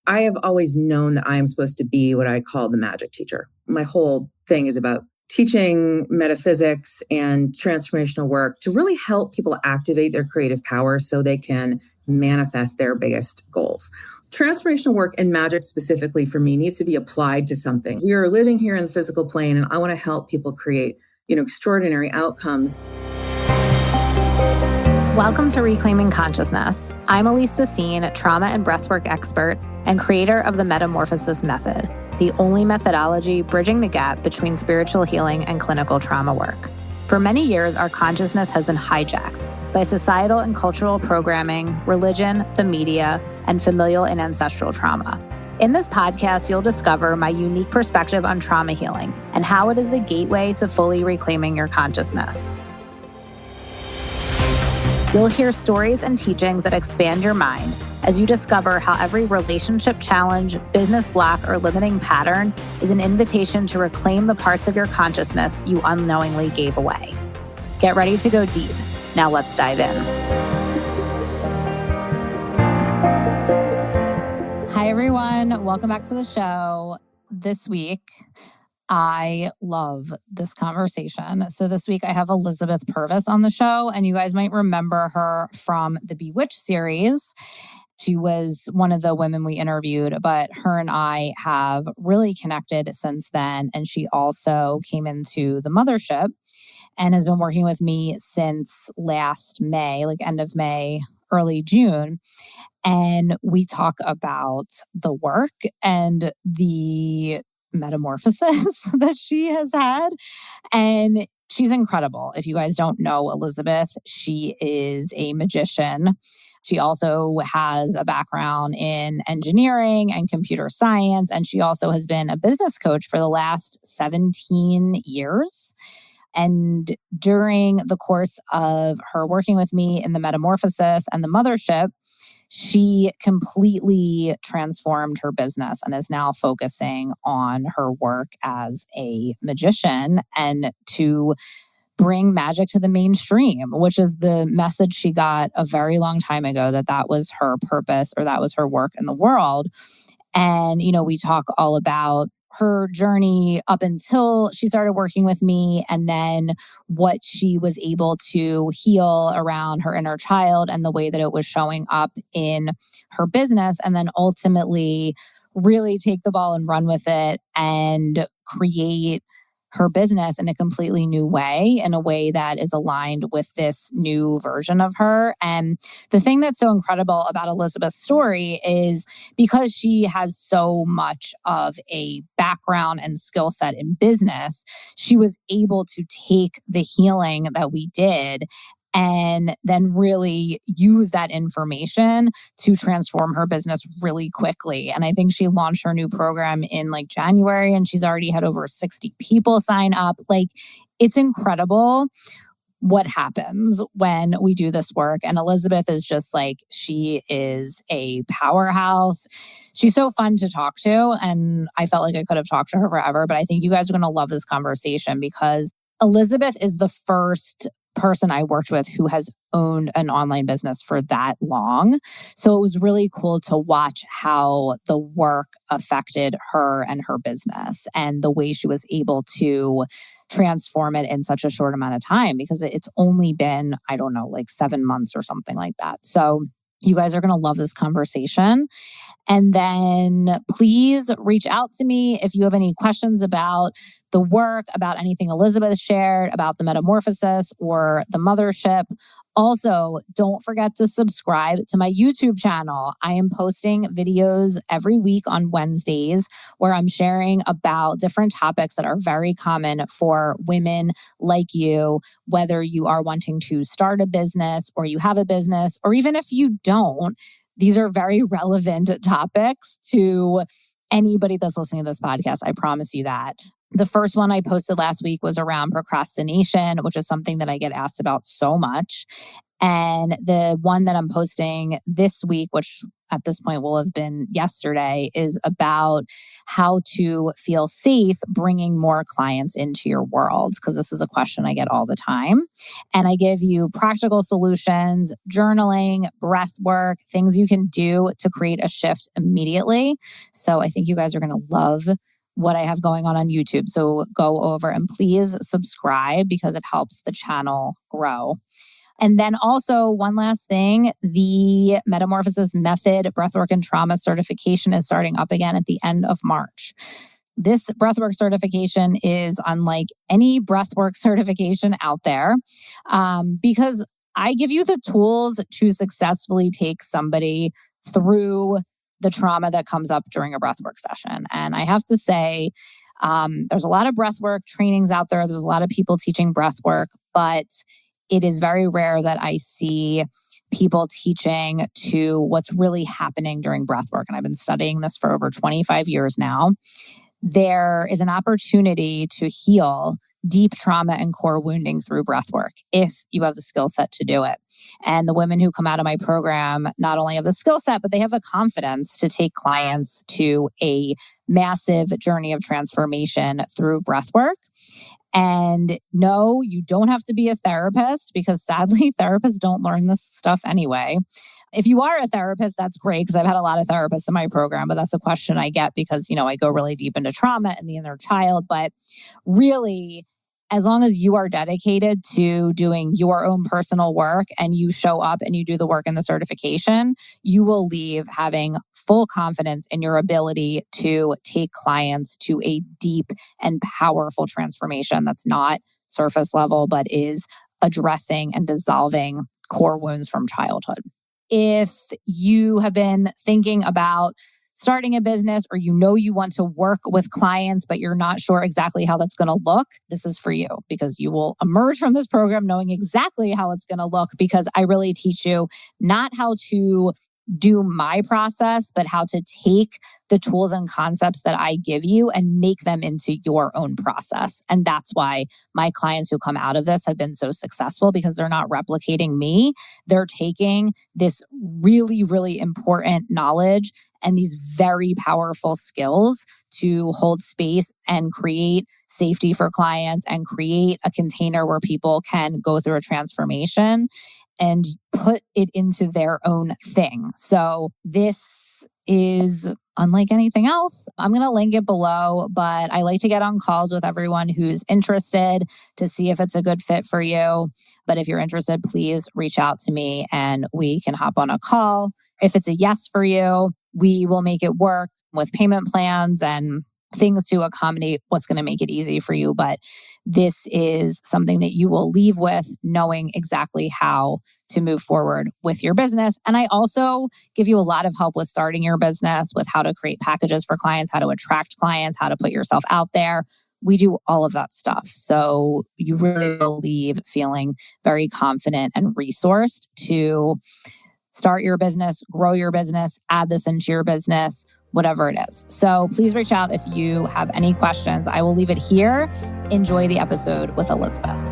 I have always known that I am supposed to be what I call the magic teacher. My whole thing is about teaching metaphysics and transformational work to really help people activate their creative power so they can manifest their biggest goals. Transformational work and magic specifically for me needs to be applied to something. We are living here in the physical plane, and I want to help people create, extraordinary outcomes. Welcome to Reclaiming Consciousness. I'm Elizabeth Purvis, trauma and breathwork expert and creator of the Metamorphosis method, the only methodology bridging the gap between spiritual healing and clinical trauma work. For many years, our consciousness has been hijacked by societal and cultural programming, religion, the media, and familial and ancestral trauma. In this podcast, you'll discover my unique perspective on trauma healing and how it is the gateway to fully reclaiming your consciousness. You'll hear stories and teachings that expand your mind as you discover how every relationship challenge, business block, or limiting pattern is an invitation to reclaim the parts of your consciousness you unknowingly gave away. Get ready to go deep. Now let's dive in. Hi, everyone. Welcome back to the show. This week, I love this conversation. So this week I have Elizabeth Purvis on the show, and you guys might remember her from the Bewitched series. She was one of the women we interviewed, but her and I have really connected since then. And she also came into the Mothership and has been working with me since last May, like end of May, early June. And we talk about the work and the metamorphosis that she has had. And she's incredible. If you guys don't know Elizabeth, she is a magician. She also has a background in engineering and computer science. And she also has been a business coach for the last 17 years. And during the course of her working with me in the Metamorphosis and the Mothership, she completely transformed her business and is now focusing on her work as a magician and to bring magic to the mainstream, which is the message she got a very long time ago, that was her purpose or that was her work in the world. And, we talk all about her journey up until she started working with me, and then what she was able to heal around her inner child and the way that it was showing up in her business, and then ultimately really take the ball and run with it and create her business in a completely new way, in a way that is aligned with this new version of her. And the thing that's so incredible about Elizabeth's story is because she has so much of a background and skill set in business, she was able to take the healing that we did and then really use that information to transform her business really quickly. And I think she launched her new program in January, and she's already had over 60 people sign up. It's incredible what happens when we do this work. And Elizabeth is just she is a powerhouse. She's so fun to talk to. And I felt like I could have talked to her forever, but I think you guys are going to love this conversation because Elizabeth is the first person I worked with who has owned an online business for that long. So it was really cool to watch how the work affected her and her business and the way she was able to transform it in such a short amount of time, because it's only been, 7 months or something like that. So you guys are going to love this conversation. And then please reach out to me if you have any questions about the work, about anything Elizabeth shared, about the Metamorphosis or the Mothership. Also, don't forget to subscribe to my YouTube channel. I am posting videos every week on Wednesdays where I'm sharing about different topics that are very common for women like you, whether you are wanting to start a business or you have a business, or even if you don't. These are very relevant topics to anybody that's listening to this podcast. I promise you that. The first one I posted last week was around procrastination, which is something that I get asked about so much. And the one that I'm posting this week, which at this point will have been yesterday, is about how to feel safe bringing more clients into your world, because this is a question I get all the time. And I give you practical solutions, journaling, breath work, things you can do to create a shift immediately. So I think you guys are going to love what I have going on YouTube. So go over and please subscribe because it helps the channel grow. And then also one last thing, the Metamorphosis Method Breathwork and Trauma certification is starting up again at the end of March. This breathwork certification is unlike any breathwork certification out there because I give you the tools to successfully take somebody through the trauma that comes up during a breathwork session. And I have to say, there's a lot of breathwork trainings out there. There's a lot of people teaching breathwork, but it is very rare that I see people teaching to what's really happening during breath work. And I've been studying this for over 25 years now. There is an opportunity to heal deep trauma and core wounding through breath work if you have the skill set to do it. And the women who come out of my program not only have the skill set, but they have the confidence to take clients to a massive journey of transformation through breath work. And no, you don't have to be a therapist because sadly, therapists don't learn this stuff anyway. If you are a therapist, that's great because I've had a lot of therapists in my program, but that's a question I get because, I go really deep into trauma and the inner child. But really, as long as you are dedicated to doing your own personal work and you show up and you do the work in the certification, you will leave having full confidence in your ability to take clients to a deep and powerful transformation that's not surface level, but is addressing and dissolving core wounds from childhood. If you have been thinking about starting a business or you want to work with clients, but you're not sure exactly how that's going to look, this is for you because you will emerge from this program knowing exactly how it's going to look because I really teach you not how to do my process, but how to take the tools and concepts that I give you and make them into your own process. And that's why my clients who come out of this have been so successful because they're not replicating me. They're taking this really, really important knowledge and these very powerful skills to hold space and create safety for clients and create a container where people can go through a transformation and put it into their own thing. So this is unlike anything else. I'm going to link it below, but I like to get on calls with everyone who's interested to see if it's a good fit for you. But if you're interested, please reach out to me and we can hop on a call. If it's a yes for you, we will make it work with payment plans and things to accommodate what's going to make it easy for you. But this is something that you will leave with knowing exactly how to move forward with your business. And I also give you a lot of help with starting your business, with how to create packages for clients, how to attract clients, how to put yourself out there. We do all of that stuff. So you really will leave feeling very confident and resourced to start your business, grow your business, add this into your business, whatever it is. So please reach out if you have any questions. I will leave it here. Enjoy the episode with Elizabeth.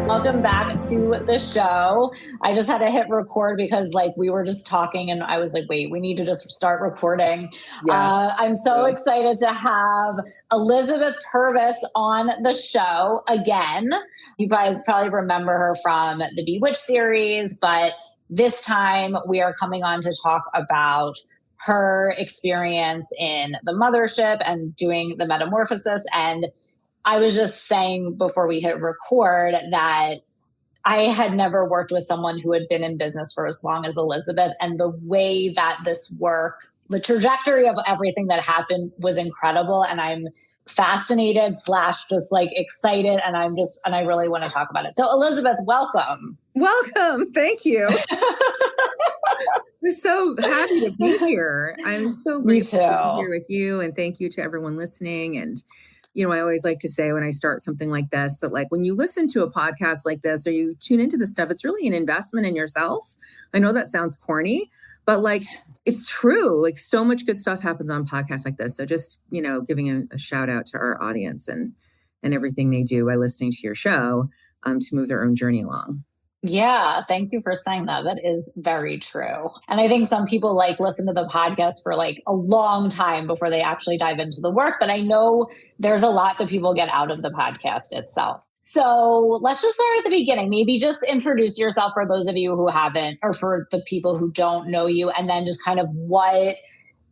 Welcome back to the show. I just had to hit record because we were just talking and I was like, wait, we need to just start recording. Yeah. I'm so excited to have Elizabeth Purvis on the show again. You guys probably remember her from the Bewitched series, but this time we are coming on to talk about her experience in the mothership and doing the metamorphosis. And I was just saying before we hit record that I had never worked with someone who had been in business for as long as Elizabeth. And the way that this worked, the trajectory of everything that happened was incredible. And I'm fascinated / just excited. And I really want to talk about it. So Elizabeth, welcome. Welcome. Thank you. I'm so happy to be here. I'm so grateful to be here with you. And thank you to everyone listening. And I always like to say when I start something like this, that when you listen to a podcast like this or you tune into this stuff, it's really an investment in yourself. I know that sounds corny, but it's true. So much good stuff happens on podcasts like this. So just, giving a shout out to our audience and and everything they do by listening to your show to move their own journey along. Yeah, thank you for saying that. That is very true. And I think some people listen to the podcast for a long time before they actually dive into the work. But I know there's a lot that people get out of the podcast itself. So let's just start at the beginning. Maybe just introduce yourself for those of you who haven't, or for the people who don't know you, and then just kind of what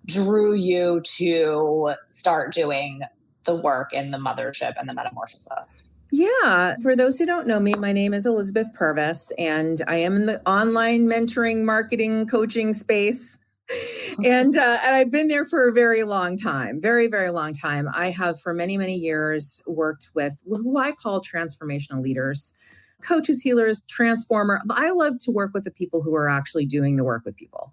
drew you to start doing the work in the mothership and the metamorphosis. Yeah. For those who don't know me, my name is Elizabeth Purvis, and I am in the online mentoring, marketing, coaching space. And I've been there for a very long time, very, very long time. I have for many, many years worked with who I call transformational leaders, coaches, healers, transformer. I love to work with the people who are actually doing the work with people,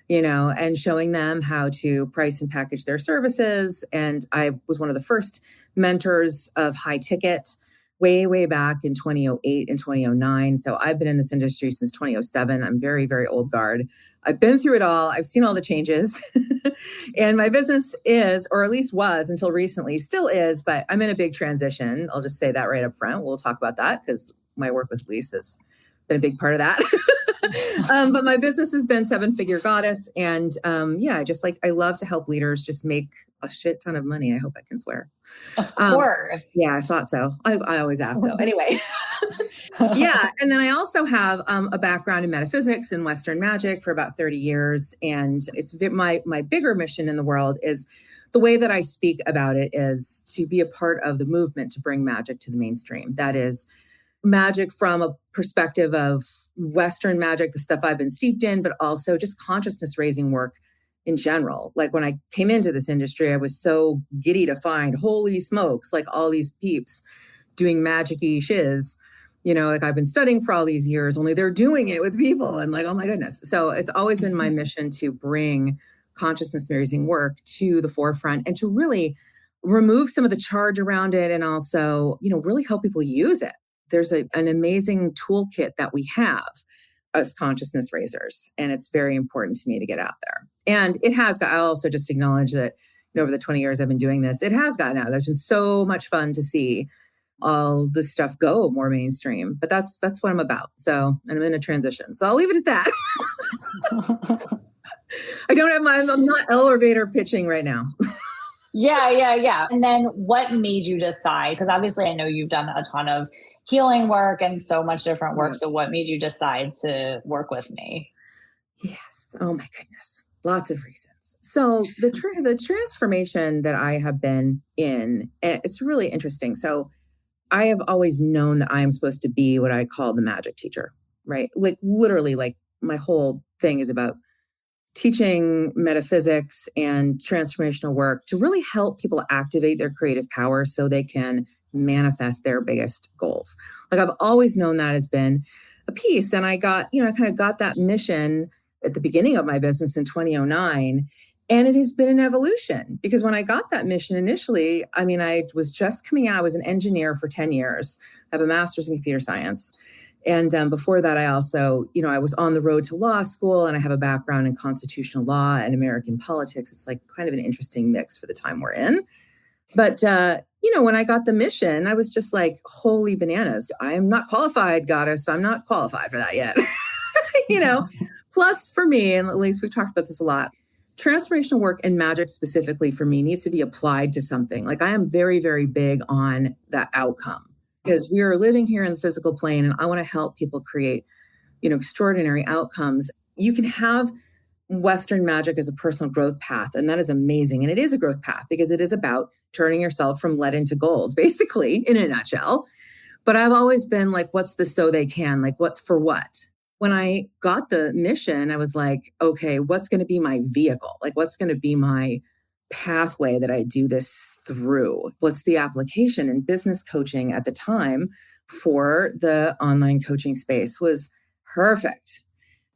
and showing them how to price and package their services. And I was one of the first mentors of high ticket way, way back in 2008 and 2009. So I've been in this industry since 2007. I'm very, very old guard. I've been through it all. I've seen all the changes. And my business is, or at least was until recently, still is, but I'm in a big transition. I'll just say that right up front. We'll talk about that because my work with Elise has been a big part of that. But my business has been 7-figure goddess. And I love to help leaders just make a shit ton of money. I hope I can swear. Of course. Yeah, I thought so. I always ask though. Anyway. Yeah. And then I also have a background in metaphysics and Western magic for about 30 years. And it's my bigger mission in the world is the way that I speak about it is to be a part of the movement to bring magic to the mainstream. That is magic from a perspective of Western magic, the stuff I've been steeped in, but also just consciousness raising work in general. Like when I came into this industry, I was so giddy to find, holy smokes, all these peeps doing magic-y shiz, I've been studying for all these years, only they're doing it with people and oh my goodness. So it's always been my mission to bring consciousness raising work to the forefront and to really remove some of the charge around it and also, really help people use it. There's an amazing toolkit that we have as consciousness raisers, and it's very important to me to get out there. And it has got, I'll also just acknowledge that over the 20 years I've been doing this, it has gotten out. There's been so much fun to see all this stuff go more mainstream, but that's what I'm about. So, and I'm in a transition. So I'll leave it at that. I'm not elevator pitching right now. Yeah. And then what made you decide? Because obviously I know you've done a ton of healing work and so much different work. So what made you decide to work with me? Yes. Oh my goodness. Lots of reasons. So the transformation that I have been in, it's really interesting. So I have always known that I am supposed to be what I call the magic teacher, right? Literally, my whole thing is about teaching metaphysics and transformational work to really help people activate their creative power so they can manifest their biggest goals. I've always known that has been a piece. And I got, I kind of got that mission at the beginning of my business in 2009. And it has been an evolution because when I got that mission initially, I was just coming out, I was an engineer for 10 years. I have a master's in computer science. And before that, I also, I was on the road to law school and I have a background in constitutional law and American politics. It's kind of an interesting mix for the time we're in. But, when I got the mission, I was just holy bananas. I am not qualified, goddess. I'm not qualified for that yet. Plus for me, and at least we've talked about this a lot, transformational work and magic specifically for me needs to be applied to something. I am very, very big on that outcome. Because we are living here in the physical plane and I want to help people create, extraordinary outcomes. You can have Western magic as a personal growth path, and that is amazing. And it is a growth path because it is about turning yourself from lead into gold, basically, in a nutshell. But I've always been what's the so they can? What's for what? When I got the mission, I was okay, what's going to be my vehicle? What's going to be my pathway that I do this through? What's the application? And business coaching at the time for the online coaching space was perfect.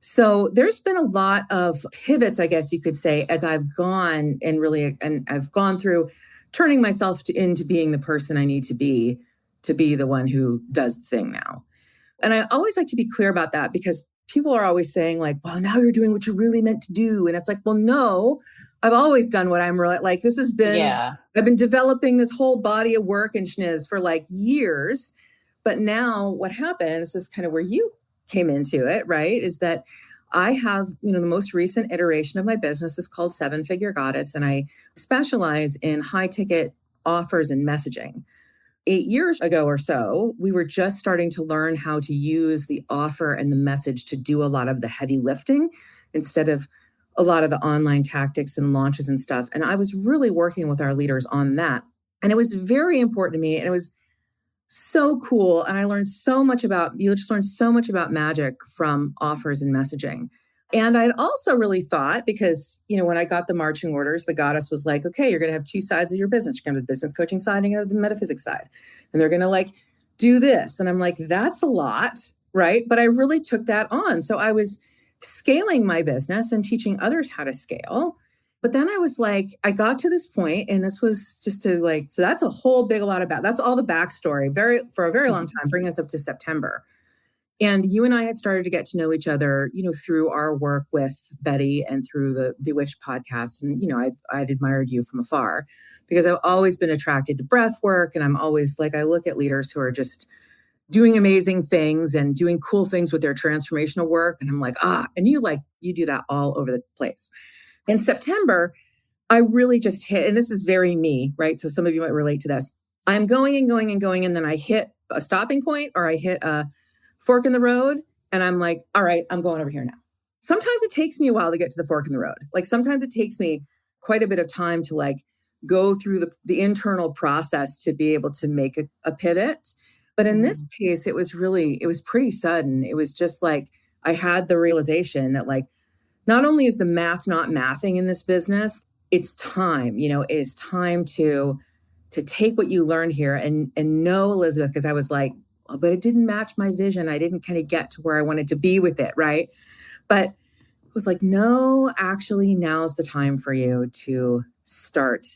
So there's been a lot of pivots, I guess you could say, as I've gone and I've gone through turning myself into being the person I need to be the one who does the thing now. And I always like to be clear about that because people are always saying well, now you're doing what you're really meant to do. And it's well, no, I've always done what I'm really like. This has been, I've been developing this whole body of work and schniz for like years. But now what happened, and this is kind of where you came into it, right? Is that I have, the most recent iteration of my business is called Seven Figure Goddess. And I specialize in high ticket offers and messaging. 8 years ago or so, we were just starting to learn how to use the offer and the message to do a lot of the heavy lifting instead of a lot of the online tactics and launches and stuff. And I was really working with our leaders on that. And it was very important to me. And it was so cool. And I learned so much you just learned so much about magic from offers and messaging. And I'd also really thought, because, when I got the marching orders, the goddess was like, okay, you're going to have two sides of your business. You're going to have the business coaching side and you're going to have the metaphysics side. And they're going to like do this. And I'm like, that's a lot, right? But I really took that on. So I was scaling my business and teaching others how to scale. But then I was like, I got to this point, and this was just to like, so that's a whole big, a lot about, that's all the backstory for a very long time, bringing us up to September. And you and I had started to get to know each other, through our work with Betty and through the Bewitched podcast. And, I'd admired you from afar because I've always been attracted to breath work. And I'm always like, I look at leaders who are just doing amazing things and doing cool things with their transformational work. And I'm like, and you do that all over the place. In September, I really just hit, and this is very me, right? So some of you might relate to this. I'm going and going and going, and then I hit a stopping point or I hit a fork in the road, and I'm like, all right, I'm going over here now. Sometimes it takes me a while to get to the fork in the road. Like sometimes it takes me quite a bit of time to like go through the internal process to be able to make a pivot. But in this case, it was pretty sudden. It was just like, I had the realization that like, not only is the math not mathing in this business, it's time, it is time to take what you learned here and know, Elizabeth, because I was like, but it didn't match my vision. I didn't kind of get to where I wanted to be with it, right? But it was like, no, actually, now's the time for you to start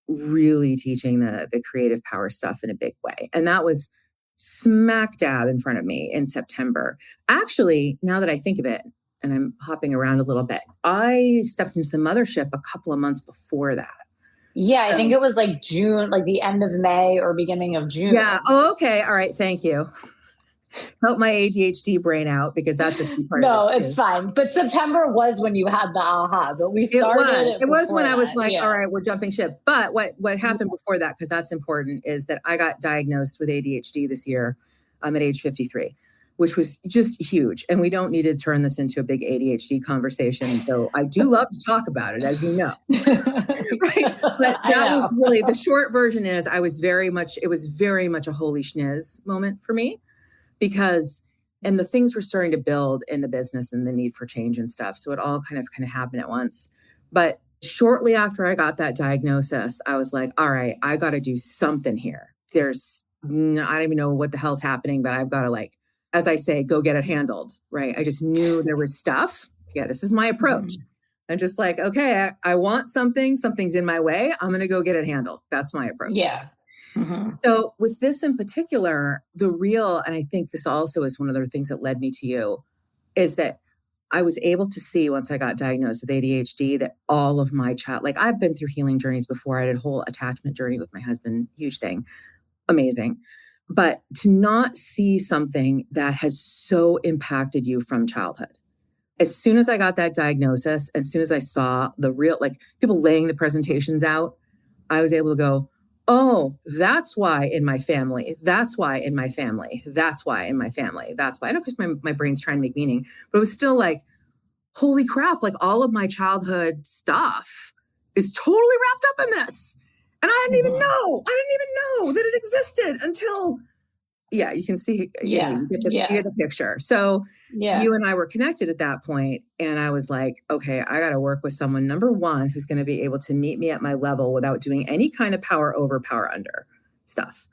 really teaching the creative power stuff in a big way. And that was smack dab in front of me in September. Actually, now that I think of it, and I'm hopping around a little bit, I stepped into the mothership a couple of months before that. Yeah, so, I think it was like June, like the end of May or beginning of June. Yeah. Oh, okay. All right. Thank you. Help my ADHD brain out because that's a key part of this it's fine. But September was when you had the aha, but we started it was when I was like, all right, we're jumping ship. But what happened before that, because that's important, is that I got diagnosed with ADHD this year. I'm at age 53. Which was just huge. And we don't need to turn this into a big ADHD conversation. So I do love to talk about it, as you know. Right? But that was really, the short version is it was very much a holy schniz moment for me and the things were starting to build in the business and the need for change and stuff. So it all kind of happened at once. But shortly after I got that diagnosis, I was like, all right, I got to do something here. I don't even know what the hell's happening, but I've got to as I say, go get it handled, right? I just knew there was stuff. Yeah, this is my approach. I'm just like, okay, I want something's in my way. I'm going to go get it handled. That's my approach. Yeah. So with this in particular, and I think this also is one of the things that led me to you, is that I was able to see once I got diagnosed with ADHD that all of my I've been through healing journeys before. I did a whole attachment journey with my husband, huge thing, amazing. But to not see something that has so impacted you from childhood. As soon as I got that diagnosis, as soon as I saw the real, people laying the presentations out, I was able to go, oh, that's why in my family, that's why in my family, that's why in my family, that's why. I know because my brain's trying to make meaning, but it was still like, holy crap, all of my childhood stuff is totally wrapped up in this. And I didn't even know that it existed until, you can see, you get the picture. So you and I were connected at that point, and I was like, okay, I got to work with someone, number one, who's going to be able to meet me at my level without doing any kind of power over, power under stuff.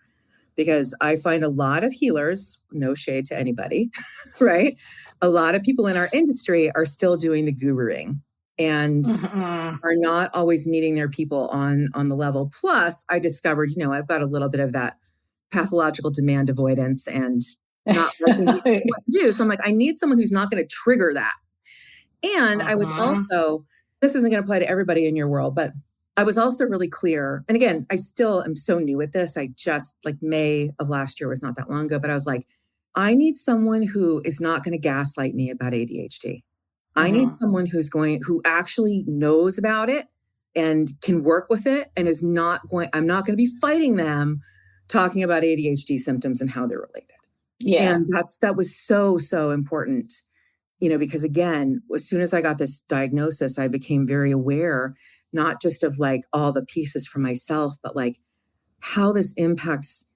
Because I find a lot of healers, no shade to anybody, right? A lot of people in our industry are still doing the guruing. And are not always meeting their people on the level. Plus, I discovered, I've got a little bit of that pathological demand avoidance and not liking what to do. So I'm like, I need someone who's not going to trigger that. And I was also this isn't going to apply to everybody in your world, but I was also really clear. And again, I still am so new at this. I just like May of last year was not that long ago, but I was like, I need someone who is not going to gaslight me about ADHD. I need someone who actually knows about it and can work with it and I'm not going to be fighting them talking about ADHD symptoms and how they're related. Yeah. And that was so, so important, because again, as soon as I got this diagnosis, I became very aware, not just of like all the pieces for myself, but like how this impacts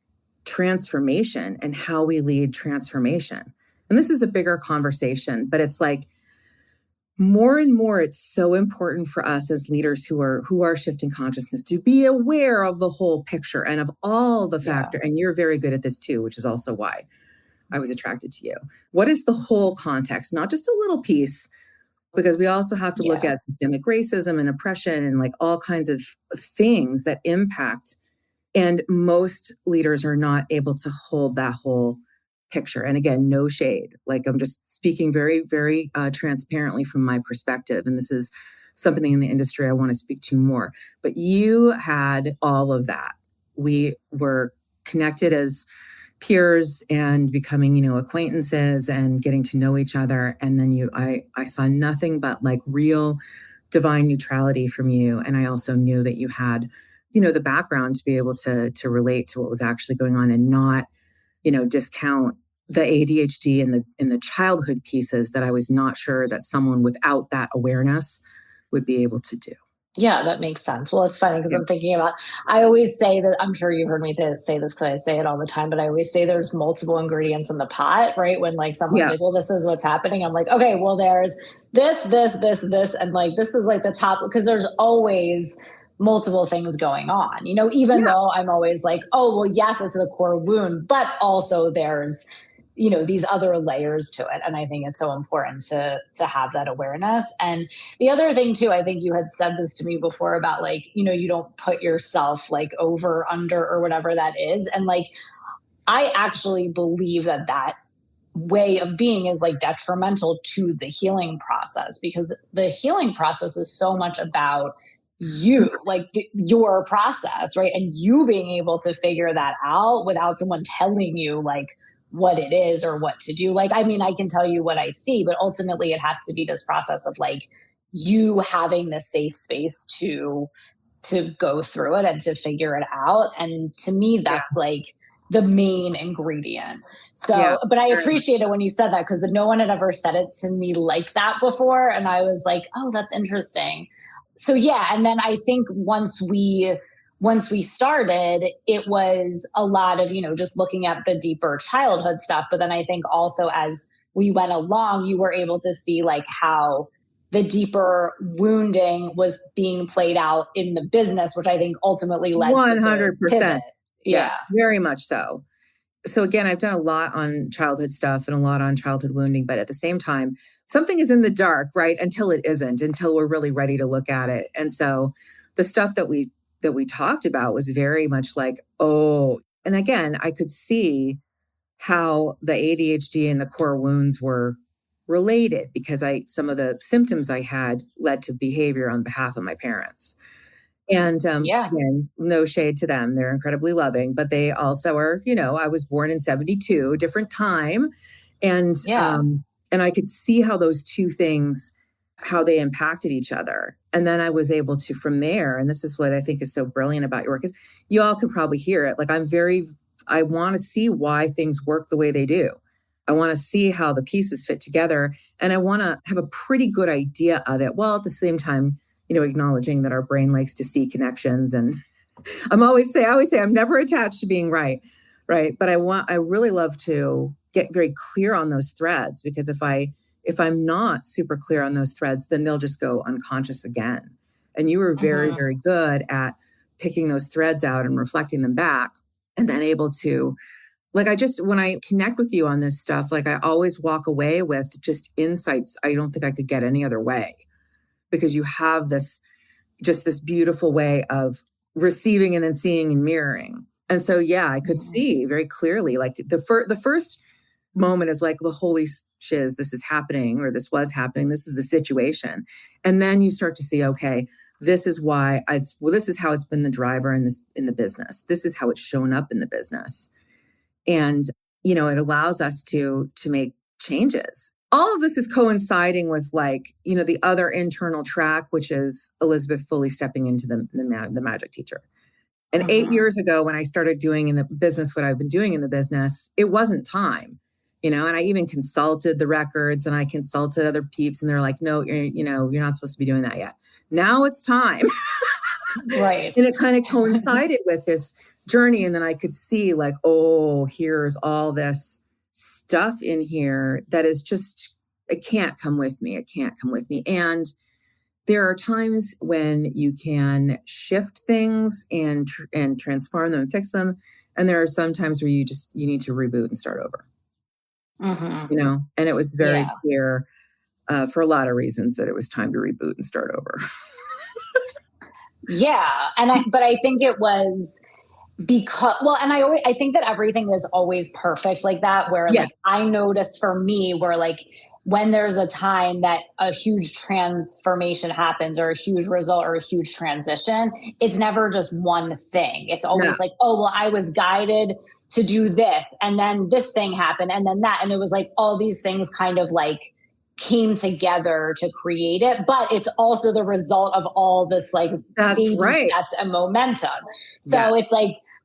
transformation and how we lead transformation. And this is a bigger conversation, but it's like more and more, it's so important for us as leaders who are shifting consciousness to be aware of the whole picture and of all the factor. And you're very good at this too, which is also why I was attracted to you. What is the whole context, not just a little piece, because we also have to look at systemic racism and oppression and like all kinds of things that impact. And most leaders are not able to hold that whole picture. And again, no shade. Like I'm just speaking very, very transparently from my perspective. And this is something in the industry I want to speak to more. But you had all of that. We were connected as peers and becoming, acquaintances and getting to know each other. And then I saw nothing but like real divine neutrality from you. And I also knew that you had, the background to be able to relate to what was actually going on and not, discount the ADHD in the childhood pieces that I was not sure that someone without that awareness would be able to do. Yeah, that makes sense. Well, it's funny because I'm thinking about, I always say that, I'm sure you've heard me say this because I say it all the time, but I always say there's multiple ingredients in the pot, right? When like someone's like, well, this is what's happening. I'm like, okay, well, there's this. And like, this is like the top, because there's always multiple things going on, even though I'm always like, oh, well, yes, it's the core wound, but also there's, these other layers to it. And I think it's so important to have that awareness. And the other thing too, I think you had said this to me before about like, you don't put yourself like over, under, or whatever that is. And like, I actually believe that way of being is like detrimental to the healing process, because the healing process is so much about you, like your process, right? And you being able to figure that out without someone telling you like what it is or what to do. Like, I mean, I can tell you what I see, but ultimately it has to be this process of like you having the safe space to go through it and to figure it out. And to me, that's like the main ingredient. So, but I appreciate it when you said that, because no one had ever said it to me like that before. And I was like, oh, that's interesting. So and then I think once we started, it was a lot of, just looking at the deeper childhood stuff. But then I think also as we went along, you were able to see like how the deeper wounding was being played out in the business, which I think ultimately led 100%. To the pivot. Yeah, very much so. So again, I've done a lot on childhood stuff and a lot on childhood wounding, but at the same time, something is in the dark, right? Until it isn't, until we're really ready to look at it. And so the stuff that we talked about was very much like, and again, I could see how the ADHD and the core wounds were related, because some of the symptoms I had led to behavior on behalf of my parents. And again, no shade to them. They're incredibly loving, but they also are, I was born in 72, different time. And I could see how those two things, how they impacted each other. And then I was able to, from there, and this is what I think is so brilliant about your work, is you all can probably hear it. Like I want to see why things work the way they do. I want to see how the pieces fit together. And I want to have a pretty good idea of it, while at the same time, acknowledging that our brain likes to see connections. And I always say I'm never attached to being right. But I really love to get very clear on those threads, because if I'm not super clear on those threads, then they'll just go unconscious again. And you were very, very good at picking those threads out and reflecting them back, and then able to, like, when I connect with you on this stuff, like I always walk away with just insights I don't think I could get any other way, because you have this beautiful way of receiving and then seeing and mirroring. And so, I could see very clearly, like the first moment is like, the holy shiz, this is happening, or this was happening. This is a situation. And then you start to see, okay, this is why this is how it's been the driver in the business. This is how it's shown up in the business. And, it allows us to make changes. All of this is coinciding with the other internal track, which is Elizabeth fully stepping into the magic teacher. And 8 years ago, when I started doing in the business what I've been doing in the business, it wasn't time, and I even consulted the records and I consulted other peeps, and they're like, no, you're not supposed to be doing that yet. Now it's time. Right. And it kind of coincided with this journey. And then I could see here's all this stuff in here that is just, it can't come with me. It can't come with me. And there are times when you can shift things and transform them and fix them. And there are some times where you need to reboot and start over. And it was very clear for a lot of reasons that it was time to reboot and start over. But I think it was because, I think that everything is always perfect like that, where I notice for me where when there's a time that a huge transformation happens or a huge result or a huge transition, it's never just one thing. It's always I was guided to do this, and then this thing happened, and then that. And it was all these things kind of came together to create it, but it's also the result of all this That's right. steps and momentum. So it's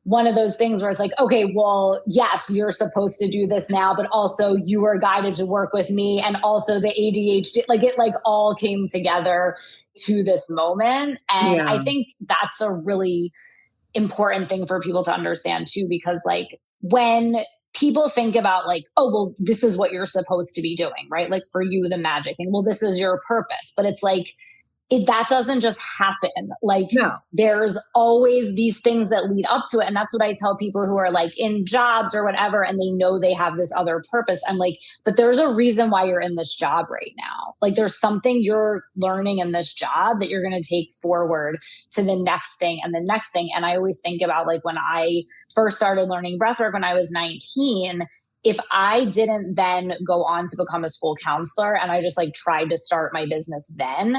one of those things where it's okay, well, yes, you're supposed to do this now, but also you were guided to work with me, and also the ADHD, it all came together to this moment. And I think that's a really important thing for people to understand too, because when people think about this is what you're supposed to be doing, right? For you, the magic thing, well, this is your purpose, but it's that doesn't just happen. There's always these things that lead up to it. And that's what I tell people who are in jobs or whatever, and they know they have this other purpose. I'm but there's a reason why you're in this job right now. There's something you're learning in this job that you're going to take forward to the next thing and the next thing. And I always think about when I first started learning breathwork when I was 19, if I didn't then go on to become a school counselor and I just tried to start my business then,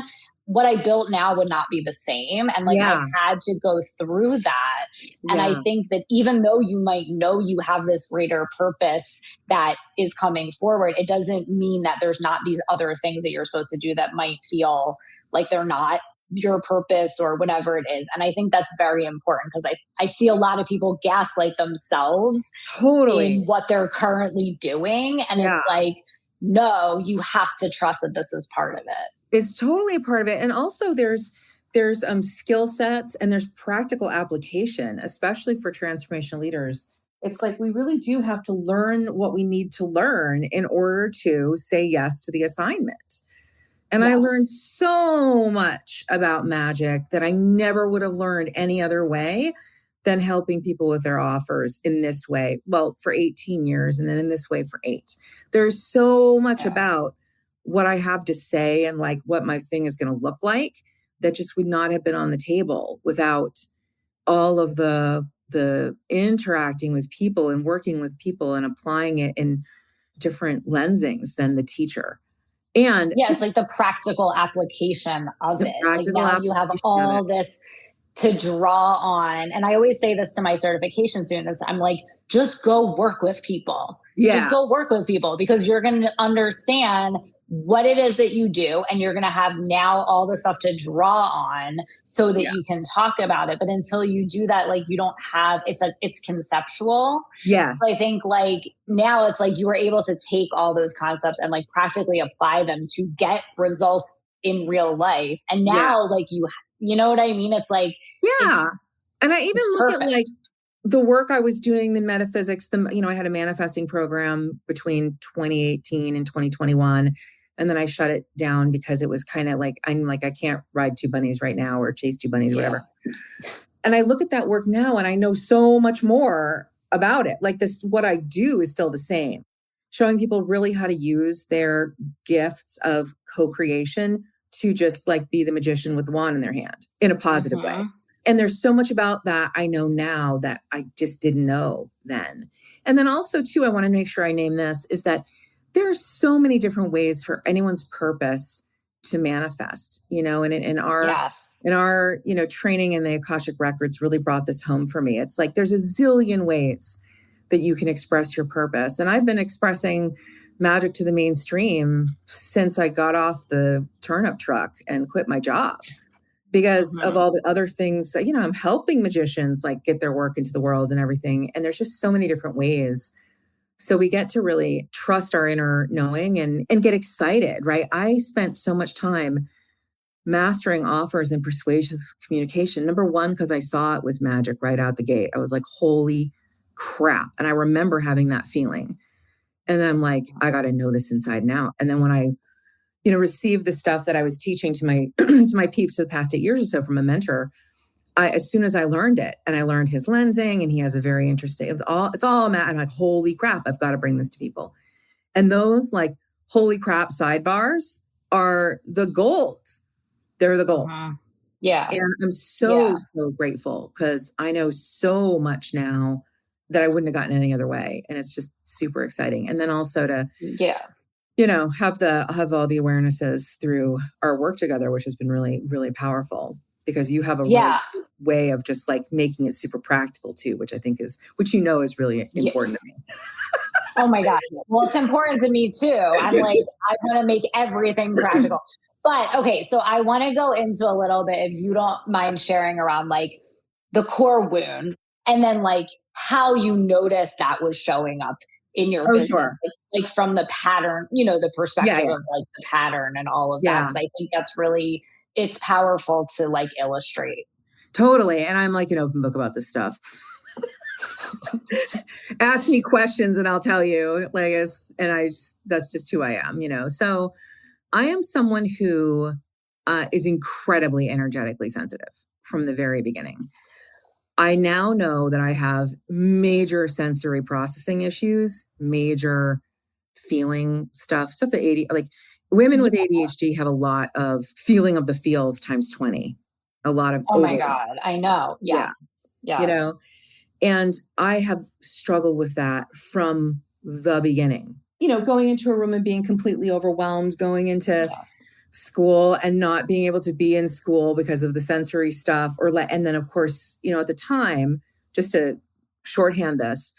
what I built now would not be the same. And I had to go through that. And I think that even though you might know you have this greater purpose that is coming forward, it doesn't mean that there's not these other things that you're supposed to do that might feel like they're not your purpose or whatever it is. And I think that's very important, because I see a lot of people gaslight themselves in what they're currently doing. And it's no, you have to trust that this is part of it. It's totally a part of it. And also there's skill sets and there's practical application, especially for transformational leaders. It's we really do have to learn what we need to learn in order to say yes to the assignment. And I learned so much about magic that I never would have learned any other way than helping people with their offers in this way. Well, for 18 years, and then in this way for 8. There's so much about what I have to say and what my thing is going to look like that just would not have been on the table without all of the interacting with people and working with people and applying it in different lensings than the teacher. And it's the practical application of it. Now you have all this to draw on. And I always say this to my certification students. I'm just go work with people. Just go work with people, because you're going to understand what it is that you do, and you're going to have now all the stuff to draw on so that you can talk about it. But until you do that, you don't have, it's conceptual. Yes. So I think now it's you were able to take all those concepts and practically apply them to get results in real life. And now you know what I mean? It's and I even look at the work I was doing in metaphysics. I had a manifesting program between 2018 and 2021. And then I shut it down because it was kind of I can't ride 2 bunnies right now or chase 2 bunnies, whatever. And I look at that work now and I know so much more about it. What I do is still the same. Showing people really how to use their gifts of co-creation to just be the magician with the wand in their hand in a positive way. And there's so much about that I know now that I just didn't know then. And then also too, I want to make sure I name this, is that there are so many different ways for anyone's purpose to manifest, and in our, training in the Akashic Records really brought this home for me. It's like, there's a zillion ways that you can express your purpose. And I've been expressing magic to the mainstream since I got off the turnip truck and quit my job because of all the other things that, I'm helping magicians like get their work into the world and everything. And there's just so many different ways. So we get to really trust our inner knowing and get excited, right? I spent so much time mastering offers and persuasive communication. Number one, because I saw it was magic right out the gate. I was like, holy crap. And I remember having that feeling. And then I'm like, I got to know this inside and out. And then when I, received the stuff that I was teaching to my to my peeps for the past 8 years or so from a mentor, as soon as I learned it, and I learned his lensing, and he has a very interesting, it's all I'm like, holy crap, I've got to bring this to people. And those like, holy crap sidebars are the gold. They're the gold. Yeah. And I'm so grateful because I know so much now that I wouldn't have gotten any other way. And it's just super exciting. And then also to, have all the awarenesses through our work together, which has been really, really powerful because you have a really way of just like making it super practical too, which I think is really important to me. Oh my God. Well, it's important to me too. I'm like, I want to make everything practical. But okay, so I want to go into a little bit, if you don't mind sharing, around like the core wound and then like how you noticed that was showing up in your business. Sure. Like from the pattern, the perspective of like the pattern and all of that. 'Cause I think that's really, it's powerful to like illustrate. Totally. And I'm like an open book about this stuff. Ask me questions and I'll tell you, that's just who I am, So I am someone who is incredibly energetically sensitive from the very beginning. I now know that I have major sensory processing issues, major feeling stuff that like women with ADHD have a lot of feeling of the feels times 20, a lot of. Oh my God. I know. Yes. Yeah. And I have struggled with that from the beginning, going into a room and being completely overwhelmed, going into school and not being able to be in school because of the sensory stuff and then of course, at the time, just to shorthand this,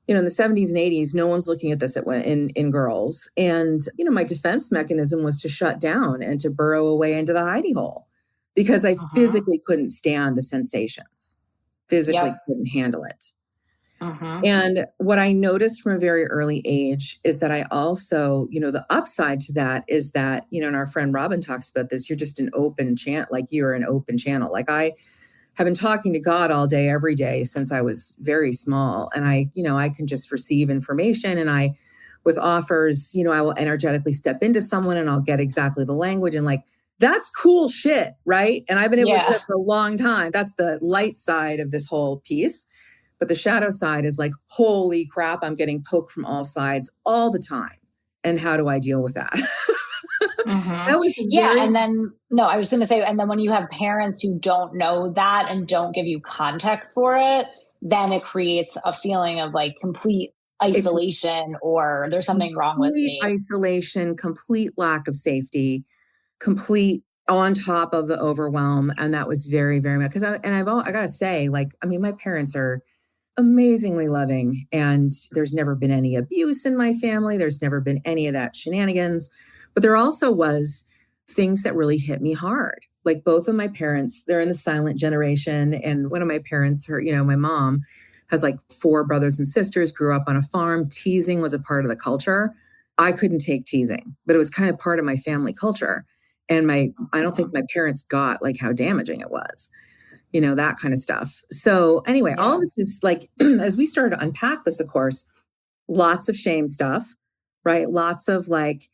in the 70s and 80s, no one's looking at this in girls. And, my defense mechanism was to shut down and to burrow away into the hidey hole because I physically couldn't stand the sensations, couldn't handle it. And what I noticed from a very early age is that I also, the upside to that is that, and our friend Robin talks about this, you're just an open channel, like you're an open channel. Like I have been talking to God all day, every day since I was very small. And I can just receive information and with offers, I will energetically step into someone and I'll get exactly the language and like, that's cool shit, right? And I've been able to do it for a long time. That's the light side of this whole piece. But the shadow side is like, holy crap, I'm getting poked from all sides all the time. And how do I deal with that? That was and then, I was going to say, and then when you have parents who don't know that and don't give you context for it, then it creates a feeling of like complete isolation or there's something wrong with me. Isolation, complete lack of safety, complete on top of the overwhelm. And that was very, very much because I got to say, like, my parents are amazingly loving and there's never been any abuse in my family. There's never been any of that shenanigans, but there also was things that really hit me hard. Like both of my parents, they're in the silent generation. And one of my parents, my mom has like 4 brothers and sisters, grew up on a farm. Teasing was a part of the culture. I couldn't take teasing, but it was kind of part of my family culture. And I don't think my parents got like how damaging it was. That kind of stuff. So anyway, all of this is like, as we started to unpack this, of course, lots of shame stuff, right? Lots of like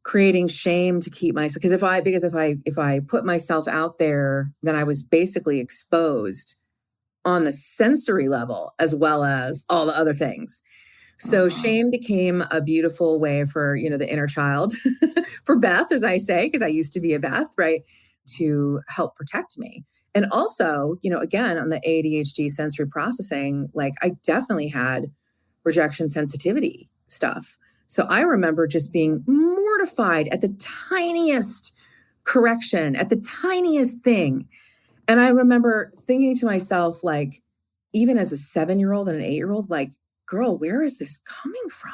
creating shame to keep myself, because if I put myself out there, then I was basically exposed on the sensory level as well as all the other things. So shame became a beautiful way for, the inner child, for Beth, as I say, because I used to be a Beth, right, to help protect me. And also, again, on the ADHD sensory processing, like I definitely had rejection sensitivity stuff. So I remember just being mortified at the tiniest correction, at the tiniest thing. And I remember thinking to myself, like, even as a 7-year-old and an 8-year-old, like, girl, where is this coming from?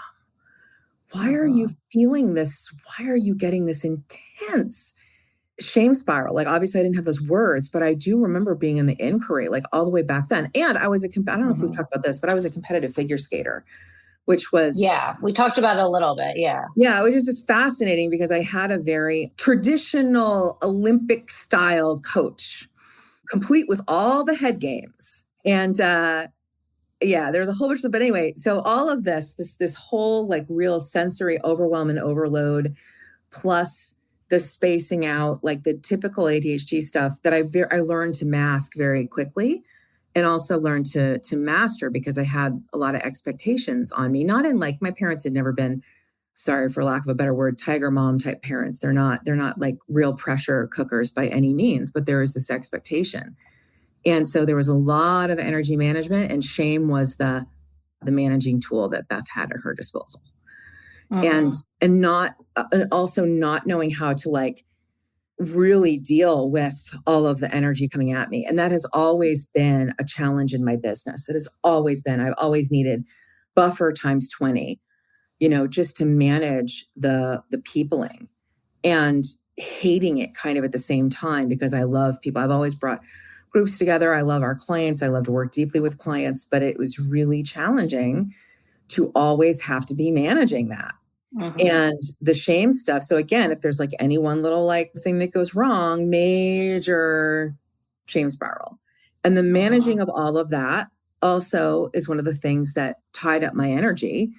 Why are you feeling this? Why are you getting this intense shame spiral? Like, obviously I didn't have those words, but I do remember being in the inquiry, like all the way back then. And I was I don't know if we've talked about this, but I was a competitive figure skater, which was... Yeah, we talked about it a little bit. Yeah. Yeah, which is just fascinating because I had a very traditional Olympic style coach, complete with all the head games. And yeah, there's a whole bunch of, but anyway, so all of this whole like real sensory overwhelm and overload, plus the spacing out, like the typical ADHD stuff that I learned to mask very quickly, and also learned to master because I had a lot of expectations on me. Not in like, my parents had never been, sorry for lack of a better word, tiger mom type parents. They're not like real pressure cookers by any means, but there is this expectation. And so there was a lot of energy management, and shame was the managing tool that Beth had at her disposal. And also not knowing how to like really deal with all of the energy coming at me. And that has always been a challenge in my business. It has always been, I've always needed buffer times 20, just to manage the peopling, and hating it kind of at the same time because I love people. I've always brought groups together. I love our clients. I love to work deeply with clients, but it was really challenging to always have to be managing that. And the shame stuff. So again, if there's like any one little like thing that goes wrong, major shame spiral. And the managing of all of that also is one of the things that tied up my energy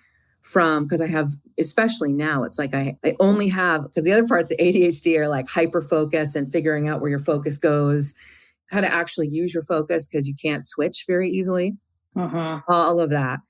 because I have, especially now, it's like I only have, because the other parts of ADHD are like hyper focus and figuring out where your focus goes, how to actually use your focus because you can't switch very easily. All of that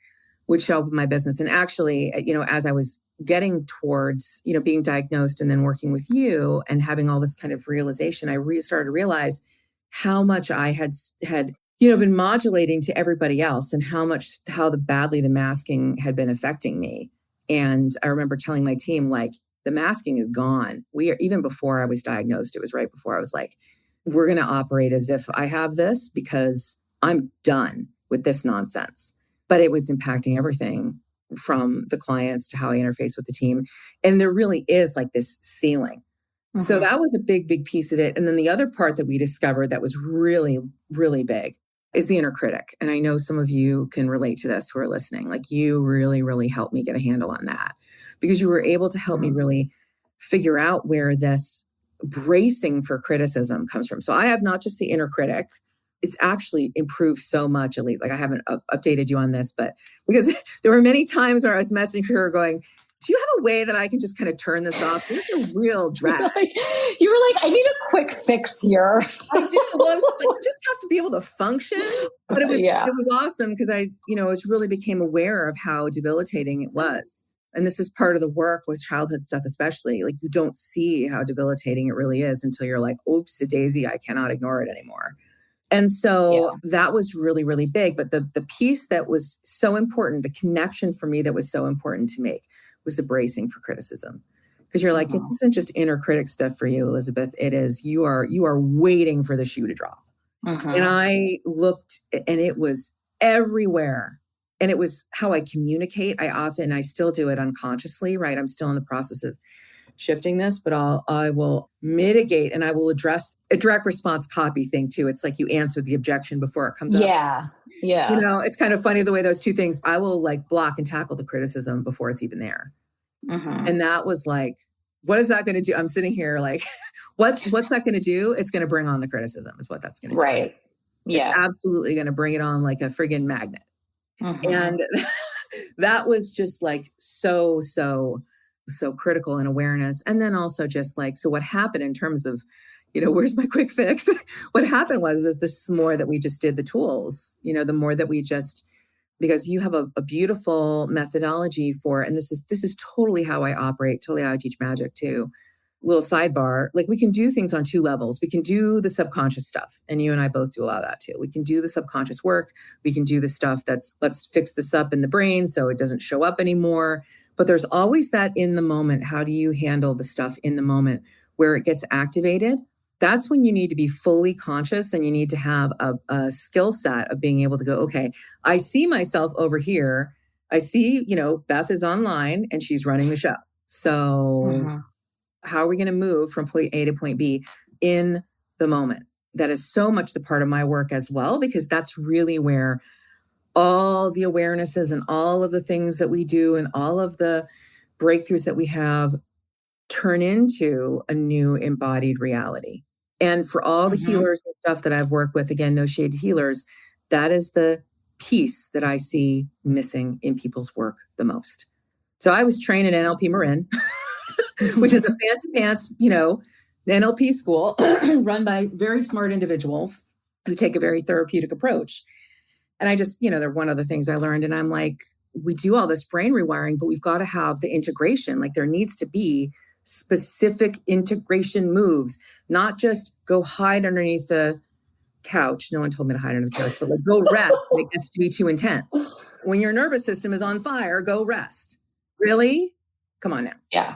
would show up in my business. And actually, as I was getting towards, being diagnosed and then working with you and having all this kind of realization, I started to realize how much I had been modulating to everybody else, and how badly the masking had been affecting me. And I remember telling my team, like, the masking is gone. Even before I was diagnosed, it was right before, I was like, we're going to operate as if I have this because I'm done with this nonsense. But it was impacting everything from the clients to how I interface with the team. And there really is like this ceiling. So that was a big, big piece of it. And then the other part that we discovered that was really, really big is the inner critic. And I know some of you can relate to this who are listening. Like, you really, really helped me get a handle on that, because you were able to help me really figure out where this bracing for criticism comes from. So I have not just the inner critic. It's actually improved so much, Elise. Like, I haven't updated you on this, but because there were many times where I was messaging her going, do you have a way that I can just kind of turn this off? It's a real drag. You were like, I need a quick fix here. I do. Well, I was just like, I just have to be able to function. But it was awesome because I, really became aware of how debilitating it was. And this is part of the work with childhood stuff, especially. Like, you don't see how debilitating it really is until you're like, oops, a daisy, I cannot ignore it anymore. And so that was really, really big. But the piece that was so important, the connection for me that was so important to make, was the bracing for criticism. Because you're like, this isn't just inner critic stuff for you, Elizabeth. It is, you are waiting for the shoe to drop. And I looked, and it was everywhere. And it was how I communicate. I still do it unconsciously, right? I'm still in the process of shifting this, but I will mitigate, and I will address a direct response copy thing too. It's like you answer the objection before it comes up. Yeah. It's kind of funny the way those two things, I will like block and tackle the criticism before it's even there. And that was like, what is that going to do? I'm sitting here like, what's that going to do? It's going to bring on the criticism is what that's going to do. Right. Yeah. It's absolutely going to bring it on like a friggin' magnet. And that was just like so critical in awareness. And then also just like, so what happened in terms of, where's my quick fix? What happened was that the more that we just did the tools, the more that we just, because you have a beautiful methodology for, and this is totally how I operate, totally how I teach magic too. little sidebar, like we can do things on two levels. We can do the subconscious stuff. And you and I both do a lot of that too. We can do the subconscious work. We can do the stuff that's, let's fix this up in the brain so it doesn't show up anymore. But there's always that in the moment. How do you handle the stuff in the moment where it gets activated? That's when you need to be fully conscious, and you need to have a skill set of being able to go, okay, I see myself over here. I see, Beth is online and she's running the show. So how are we going to move from point A to point B in the moment? That is so much the part of my work as well, because that's really where all the awarenesses and all of the things that we do and all of the breakthroughs that we have turn into a new embodied reality. And for all the healers and stuff that I've worked with, again, no shade healers, that is the piece that I see missing in people's work the most. So I was trained at NLP Marin, which is a fancy pants, NLP school run by very smart individuals who take a very therapeutic approach. And I just, there are one of the things I learned, and I'm like, we do all this brain rewiring, but we've got to have the integration. Like there needs to be specific integration moves, not just go hide underneath the couch. No one told me to hide under the couch, but like go rest. It gets to be too intense. When your nervous system is on fire, go rest. Really? Come on now. Yeah.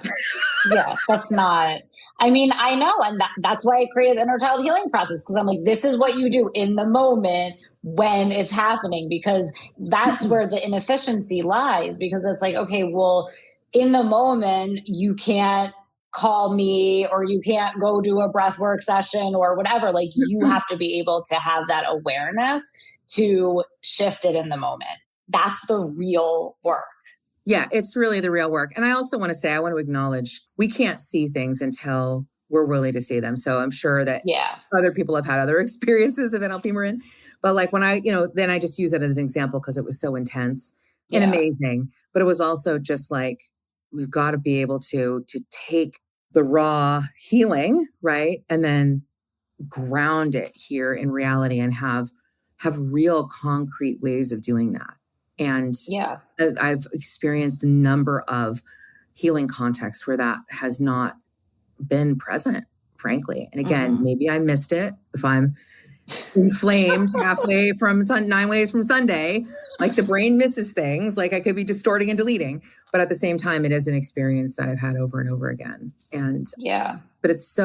Yeah. That's not, I mean, I know. And that's why I created the inner child healing process. Cause I'm like, this is what you do in the moment when it's happening, because that's where the inefficiency lies. Because it's like, okay, well, in the moment, you can't call me or you can't go do a breath work session or whatever. Like you have to be able to have that awareness to shift it in the moment. That's the real work. Yeah, it's really the real work. And I also want to say, I want to acknowledge we can't see things until we're willing to see them. So I'm sure that other people have had other experiences of NLP Marin. But like when I, then I just use it as an example because it was so intense and amazing. But it was also just like, we've got to be able to take the raw healing, right? And then ground it here in reality and have real concrete ways of doing that. And I've experienced a number of healing contexts where that has not been present, frankly. And again, maybe I missed it. If I'm inflamed halfway from 9 ways from Sunday, like the brain misses things, like I could be distorting and deleting. But at the same time, it is an experience that I've had over and over again. And but it's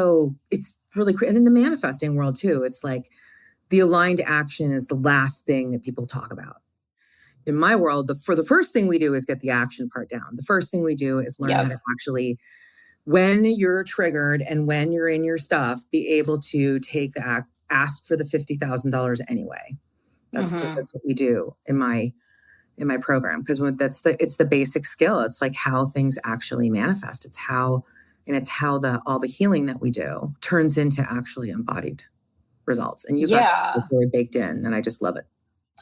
really, and in the manifesting world too, it's like the aligned action is the last thing that people talk about. In my world, the first thing we do is get the action part down. The first thing we do is learn how to actually, when you're triggered and when you're in your stuff, be able to take the ask for the $50,000 anyway. That's what we do in my program, because it's the basic skill. It's like how things actually manifest. It's how all the healing that we do turns into actually embodied results. And you got it really baked in, and I just love it.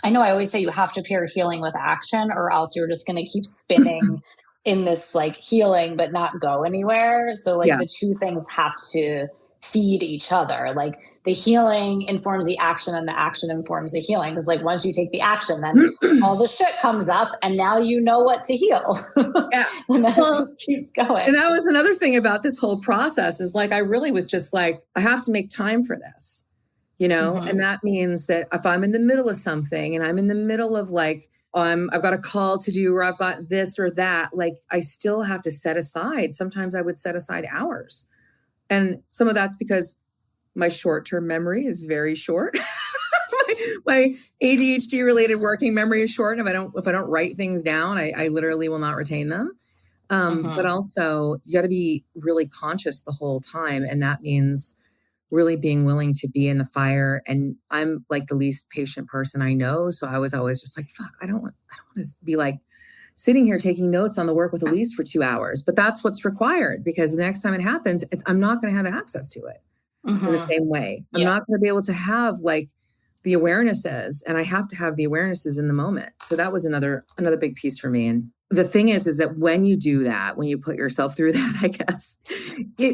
I know I always say you have to pair healing with action, or else you're just going to keep spinning in this like healing, but not go anywhere. So like the two things have to feed each other. Like the healing informs the action and the action informs the healing. Because like once you take the action, then all the shit comes up and now you know what to heal. And that just keeps going. And that was another thing about this whole process is like, I really was just like, I have to make time for this. And that means that if I'm in the middle of something and I'm in the middle of like, I've got a call to do, or I've got this or that, like I still have to set aside. Sometimes I would set aside hours. And some of that's because my short-term memory is very short. my ADHD related working memory is short. And if I don't write things down, I literally will not retain them. But also you got to be really conscious the whole time. And that means really being willing to be in the fire. And I'm like the least patient person I know. So I was always just like, fuck, I don't want to be like sitting here taking notes on the work with Elise for 2 hours, but that's what's required, because the next time it happens, I'm not going to have access to it in the same way. I'm not going to be able to have like the awarenesses, and I have to have the awarenesses in the moment. So that was another big piece for me. And the thing is that when you do that, when you put yourself through that, I guess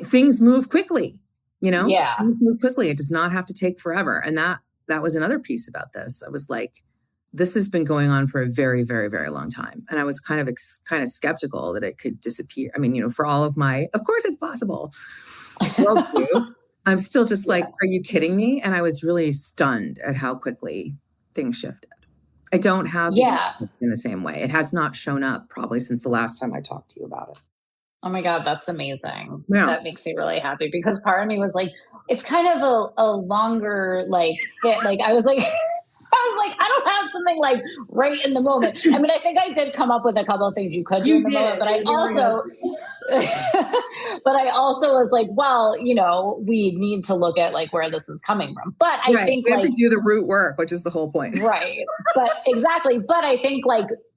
things move quickly. Things move quickly. It does not have to take forever. And that was another piece about this. I was like, this has been going on for a very, very, very long time. And I was kind of skeptical that it could disappear. I mean, for all of of course it's possible. Worldview, I'm still just like, are you kidding me? And I was really stunned at how quickly things shifted. I don't have in the same way. It has not shown up probably since the last time I talked to you about it. Oh my God, that's amazing. Yeah. That makes me really happy because part of me was like, it's kind of a longer fit. I was like, I don't have something right in the moment. I mean, I think I did come up with a couple of things you could do in the moment, but I also, but I also was like, well, we need to look at where this is coming from. But I think we have to do the root work, which is the whole point. Right. But exactly. But I think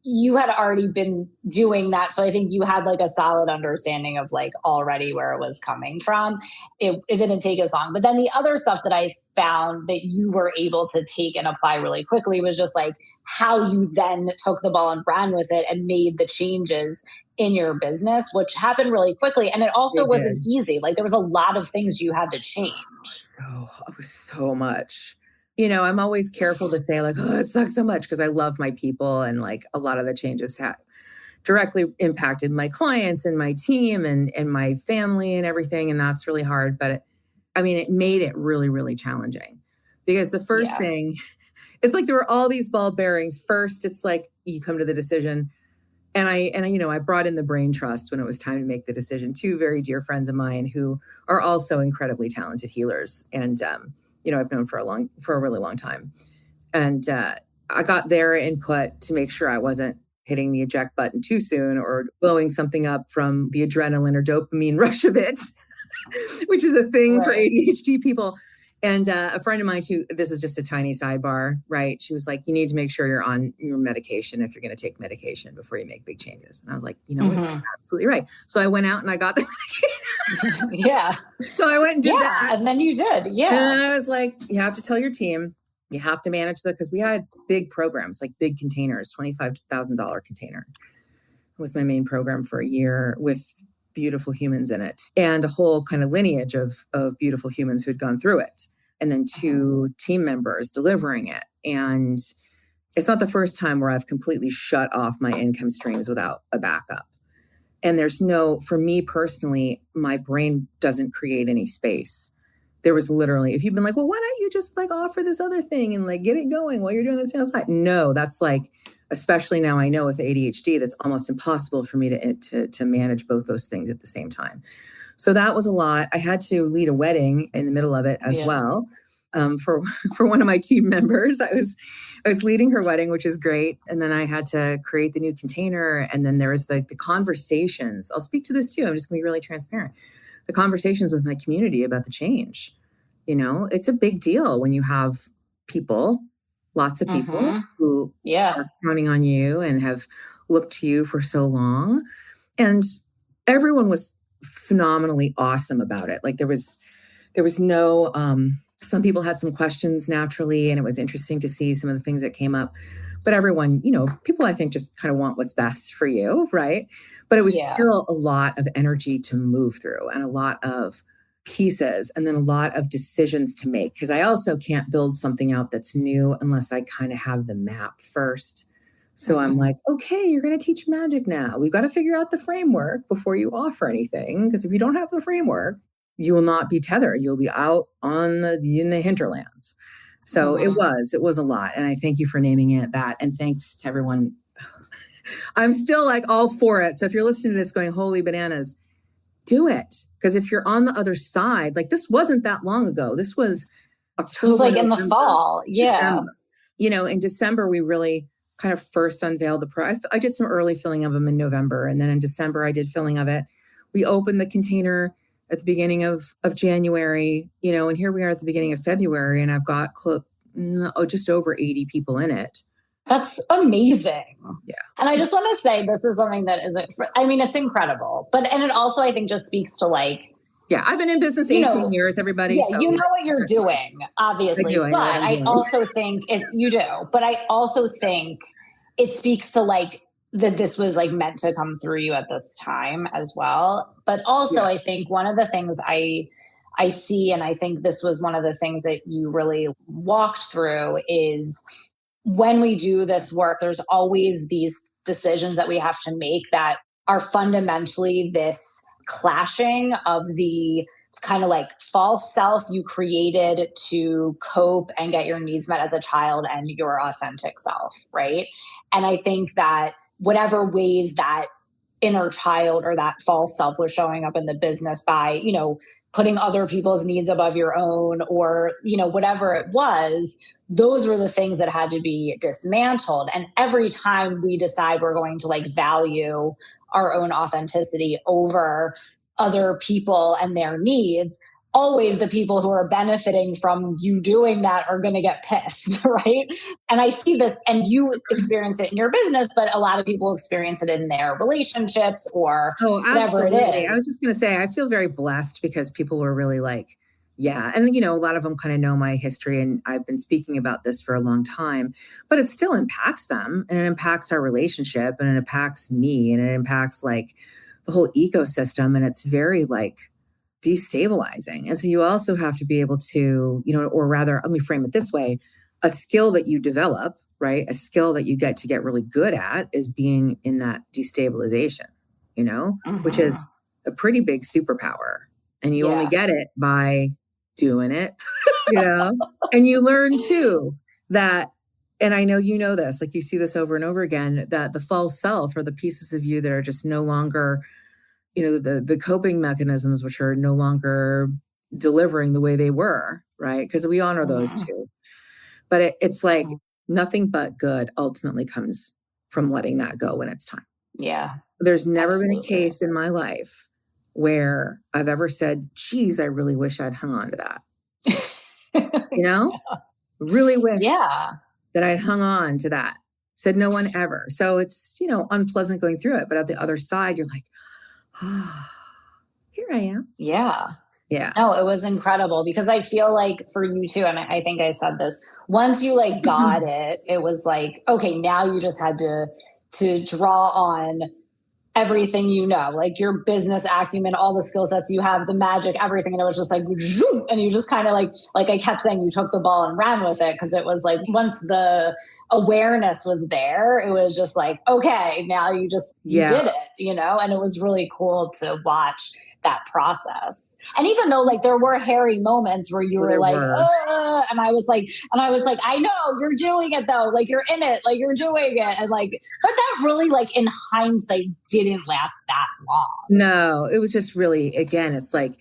you had already been doing that. So I think you had a solid understanding of already where it was coming from. It didn't take as long. But then the other stuff that I found that you were able to take and apply really quickly was just how you then took the ball and ran with it and made the changes in your business, which happened really quickly. And it also wasn't easy. There was a lot of things you had to change. It was so much. I'm always careful to say it sucks so much because I love my people and a lot of the changes have directly impacted my clients and my team and my family and everything. And that's really hard. But it made it really, really challenging because the first thing, it's there were all these ball bearings. First, it's you come to the decision. And I brought in the brain trust when it was time to make the decision. Two very dear friends of mine who are also incredibly talented healers. And, I've known for a really long time. And I got their input to make sure I wasn't hitting the eject button too soon or blowing something up from the adrenaline or dopamine rush of it, which is a thing for ADHD people. And a friend of mine too, this is just a tiny sidebar, right? She was like, you need to make sure you're on your medication if you're going to take medication before you make big changes. And I was like, what? You're absolutely right. So I went out and I got the medication. So I went and did that. And then you did. Yeah. And then I was like, you have to tell your team, you have to manage that because we had big programs, big containers, $25,000 container. It was my main program for a year with beautiful humans in it and a whole kind of lineage of beautiful humans who had gone through it. And then 2 team members delivering it. And it's not the first time where I've completely shut off my income streams without a backup. And for me personally, my brain doesn't create any space. There was literally, if you've been like, well, why don't you just offer this other thing and get it going while you're doing the sales side? No, that's especially now I know with ADHD, that's almost impossible for me to manage both those things at the same time. So that was a lot. I had to lead a wedding in the middle of it as well. For one of my team members, I was leading her wedding, which is great. And then I had to create the new container. And then there was the conversations. I'll speak to this too. I'm just going to be really transparent. The conversations with my community about the change. It's a big deal when you have people, lots of people who are counting on you and have looked to you for so long. And everyone was phenomenally awesome about it. There was no, some people had some questions naturally, and it was interesting to see some of the things that came up. But everyone, people I think just kind of want what's best for you, right? But it was still a lot of energy to move through and a lot of pieces and then a lot of decisions to make. Because I also can't build something out that's new unless I kind of have the map first. So I'm like, okay, you're going to teach magic now. We've got to figure out the framework before you offer anything. Because if you don't have the framework, you will not be tethered. You'll be out in the hinterlands. So it was a lot. And I thank you for naming it that. And thanks to everyone. I'm still all for it. So if you're listening to this going, holy bananas, do it. Because if you're on the other side, this wasn't that long ago. This was October. It was in the fall. Yeah. December. In December, we really kind of first unveiled I did some early filling of them in November. And then in December, I did filling of it. We opened the container at the beginning of January, and here we are at the beginning of February, and I've got just over 80 people in it. That's amazing. Yeah. And I just want to say this is something that it's incredible. And it also, I think, just speaks to I've been in business 18 years, everybody. Yeah, so you know what you're doing, obviously. But I also think you do. But I also think it speaks to that this was meant to come through you at this time as well. But also, I think one of the things I see, and I think this was one of the things that you really walked through, is when we do this work, there's always these decisions that we have to make that are fundamentally this clashing of the kind of like false self you created to cope and get your needs met as a child and your authentic self, right? And I think that whatever ways that inner child or that false self was showing up in the business by, putting other people's needs above your own or, whatever it was, those were the things that had to be dismantled. And every time we decide we're going to like value our own authenticity over other people and their needs, always the people who are benefiting from you doing that are going to get pissed, right? And I see this, and you experience it in your business, but a lot of people experience it in their relationships or whatever it is. I was just going to say, I feel very blessed because people were really like, yeah. And, a lot of them kind of know my history, and I've been speaking about this for a long time, but it still impacts them, and it impacts our relationship, and it impacts me, and it impacts like the whole ecosystem. And it's very like destabilizing. And so you also have to be able to, or rather, let me frame it this way, a skill that you develop, right? A skill that you get really good at is being in that destabilization, which is a pretty big superpower. And you only get it by doing it, and you learn too that, and I know you know this, like you see this over and over again, that the false self or the pieces of you that are just no longer, the coping mechanisms, which are no longer delivering the way they were, right? Because we honor those too. But it's like nothing but good ultimately comes from letting that go when it's time. Yeah. There's never been a case in my life where I've ever said, geez, I really wish I'd hung on to that. Really wish that I'd hung on to that. Said no one ever. So it's, unpleasant going through it. But at the other side, you're like, oh, here I am. Yeah. Yeah. No, it was incredible because I feel like for you too, and I think I said this, once you like got it, it was like, okay, now you just had to draw on everything, like your business acumen, all the skill sets you have, the magic, everything. And it was just like, and you just kind of like I kept saying, you took the ball and ran with it. Cause it was like, once the awareness was there, it was just like, okay, now you did it, and it was really cool to watch that process. And even though like there were hairy moments where you were like, and I was like, I know you're doing it though. Like you're in it, like you're doing it. And like, but that really like in hindsight didn't last that long. No, it was just really, again, it's like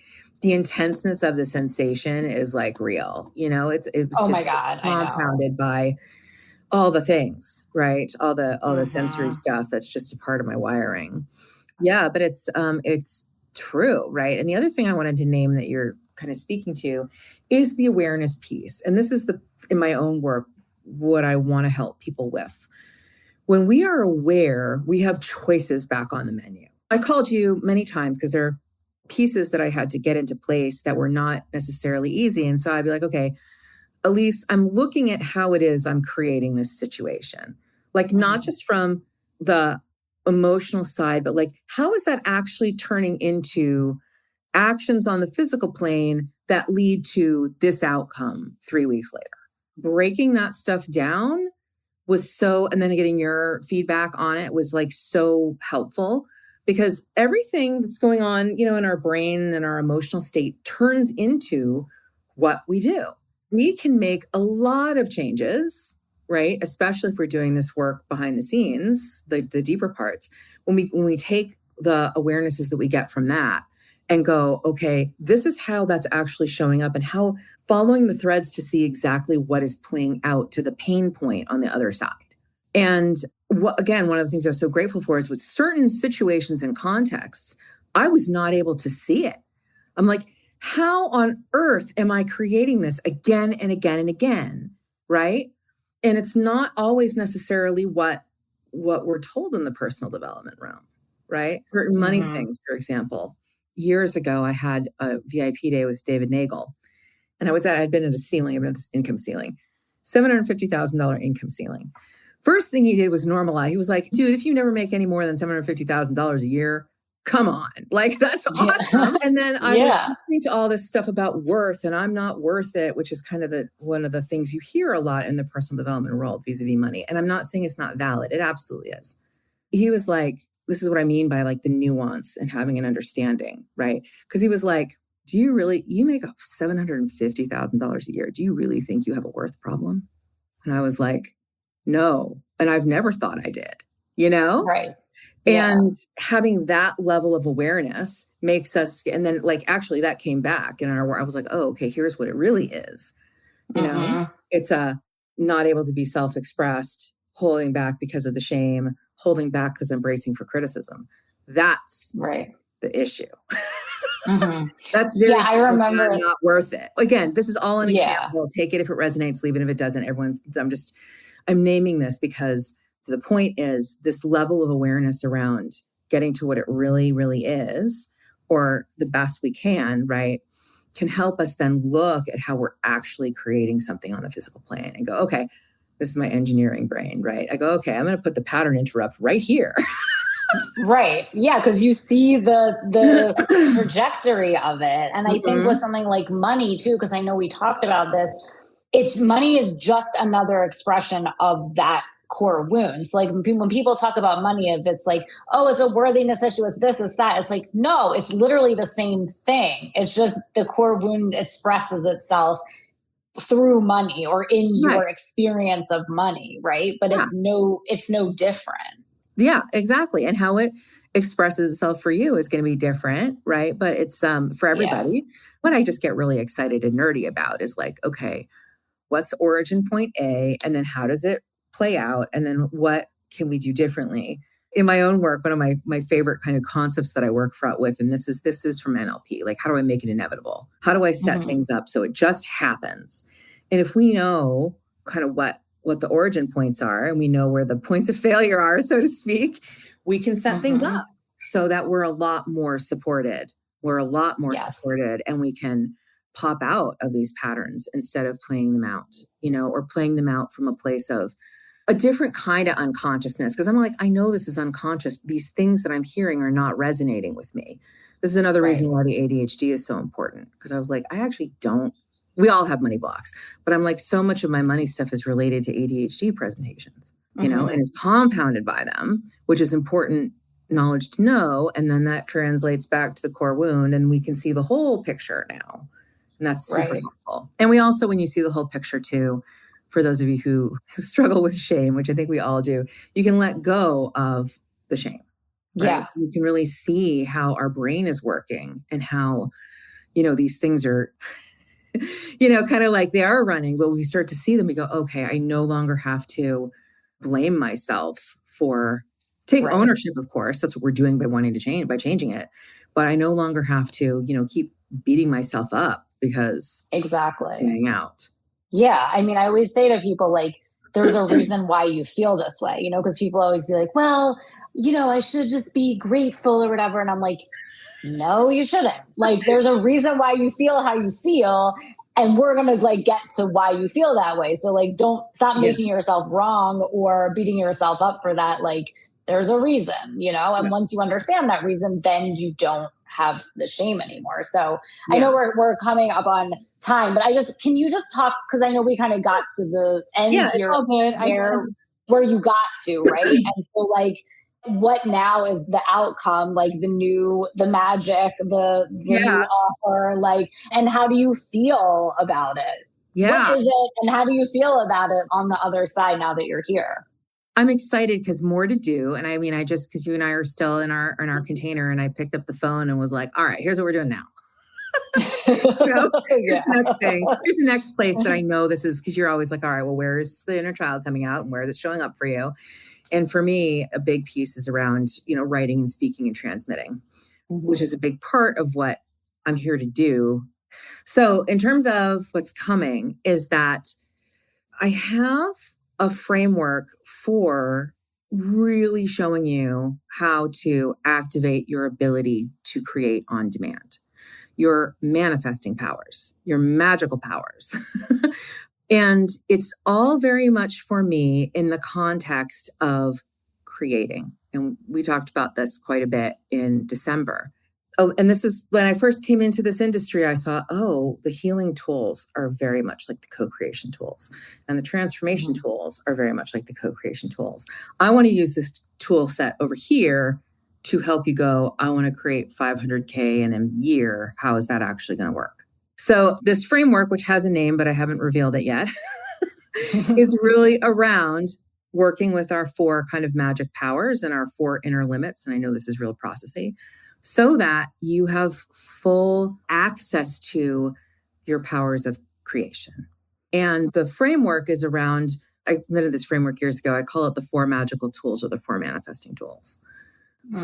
the intenseness of the sensation is like real, it was just my God, compounded by all the things, right? All the sensory stuff that's just a part of my wiring. Yeah, but it's true, right? And the other thing I wanted to name that you're kind of speaking to is the awareness piece. And this is in my own work, what I want to help people with. When we are aware, we have choices back on the menu. I called you many times because there are pieces that I had to get into place that were not necessarily easy. And so I'd be like, okay, Elise, I'm looking at how it is I'm creating this situation. Like not just from the emotional side, but like, how is that actually turning into actions on the physical plane that lead to this outcome 3 weeks later? Breaking that stuff down was and then getting your feedback on it was like so helpful because everything that's going on, in our brain and our emotional state turns into what we do. We can make a lot of changes, right? Especially if we're doing this work behind the scenes, the deeper parts, when we take the awarenesses that we get from that and go, okay, this is how that's actually showing up and how following the threads to see exactly what is playing out to the pain point on the other side. And again, one of the things I was so grateful for is with certain situations and contexts, I was not able to see it. I'm like, how on earth am I creating this again and again and again, right? And it's not always necessarily what we're told in the personal development realm, right? Certain money things, for example. Years ago, I had a VIP day with David Nagel, and I'd been at this income ceiling, $750,000 income ceiling. First thing he did was normalize. He was like, dude, if you never make any more than $750,000 a year, come on, like that's awesome. And then I was listening to all this stuff about worth and I'm not worth it, which is kind of one of the things you hear a lot in the personal development world vis-a-vis money. And I'm not saying it's not valid. It absolutely is. He was like, this is what I mean by like the nuance and having an understanding, right? Because he was like, you make up $750,000 a year. Do you really think you have a worth problem? And I was like, no. And I've never thought I did, Right. And having that level of awareness makes us, and then like, actually that came back in our work. I was like, oh, okay, here's what it really is. It's not able to be self-expressed, holding back because of the shame, holding back because I'm bracing for criticism. That's the issue. That's very, I remember not worth it. Again, this is all an example. Take it if it resonates, leave it if it doesn't. I'm naming this because the point is this level of awareness around getting to what it really, really is, or the best we can, right, can help us then look at how we're actually creating something on a physical plane and go, okay, this is my engineering brain, right? I go, okay, I'm going to put the pattern interrupt right here. Right. Yeah. Because you see the trajectory of it. And I think with something like money too, because I know we talked about this, money is just another expression of that core wounds. Like when people talk about money, if it's like, oh, it's a worthiness issue, it's this, it's that. It's like, no, it's literally the same thing. It's just the core wound expresses itself through money or in your experience of money. Right. But it's no different. Yeah, exactly. And how it expresses itself for you is going to be different, right? But it's for everybody. Yeah. What I just get really excited and nerdy about is like, okay, what's origin point A? And then how does it play out? And then what can we do differently? In my own work, one of my favorite kind of concepts that I work with, and this is from NLP, like how do I make it inevitable? How do I set things up so it just happens? And if we know kind of what the origin points are, and we know where the points of failure are, so to speak, we can set things up so that we're a lot more supported. We're a lot more supported, and we can pop out of these patterns instead of playing them out, or playing them out from a place of a different kind of unconsciousness. Because I'm like, I know this is unconscious. These things that I'm hearing are not resonating with me. This is another reason why the ADHD is so important. Because I was like, I actually don't. We all have money blocks, but I'm like, so much of my money stuff is related to ADHD presentations, and is compounded by them, which is important knowledge to know. And then that translates back to the core wound, and we can see the whole picture now. And that's super helpful. And we also, when you see the whole picture too, for those of you who struggle with shame, which I think we all do, you can let go of the shame. Right? Yeah. You can really see how our brain is working and how, these things are, kind of like they are running, but we start to see them, we go, okay, I no longer have to blame myself for take ownership, of course. That's what we're doing by wanting to change, by changing it. But I no longer have to, keep beating myself up because hang out. Yeah. I mean, I always say to people, like, there's a reason why you feel this way, because people always be like, well, I should just be grateful or whatever. And I'm like, no, you shouldn't. Like, there's a reason why you feel how you feel. And we're going to like get to why you feel that way. So like, don't stop making yourself wrong or beating yourself up for that. Like, there's a reason, and once you understand that reason, then you don't have the shame anymore. So I know we're coming up on time, but can you just talk? Cause I know we kind of got to the end here where you got to, right? And so like, what now is the outcome, like the magic, the new offer, like, and how do you feel about it? Yeah. What is it? And how do you feel about it on the other side now that you're here? I'm excited because more to do. And I mean, because you and I are still in our container, and I picked up the phone and was like, all right, here's what we're doing now. Here's the next thing. Here's the next place that I know this is, because you're always like, all right, well, where's the inner child coming out and where is it showing up for you? And for me, a big piece is around, writing and speaking and transmitting, which is a big part of what I'm here to do. So in terms of what's coming is that I have a framework for really showing you how to activate your ability to create on demand, your manifesting powers, your magical powers. And it's all very much for me in the context of creating, And we talked about this quite a bit in December. Oh, and this is when I first came into this industry, I saw, the healing tools are very much like the co-creation tools. And the transformation tools are very much like the co-creation tools. I want to use this tool set over here to help you go, I want to create 500K in a year. How is that actually going to work? So this framework, which has a name, but I haven't revealed it yet, is really around working with our 4 kind of magic powers and our 4 inner limits. And I know this is real processy, so that you have full access to your powers of creation. And the framework is around, I invented this framework years ago. I call it the 4 magical tools or the 4 manifesting tools.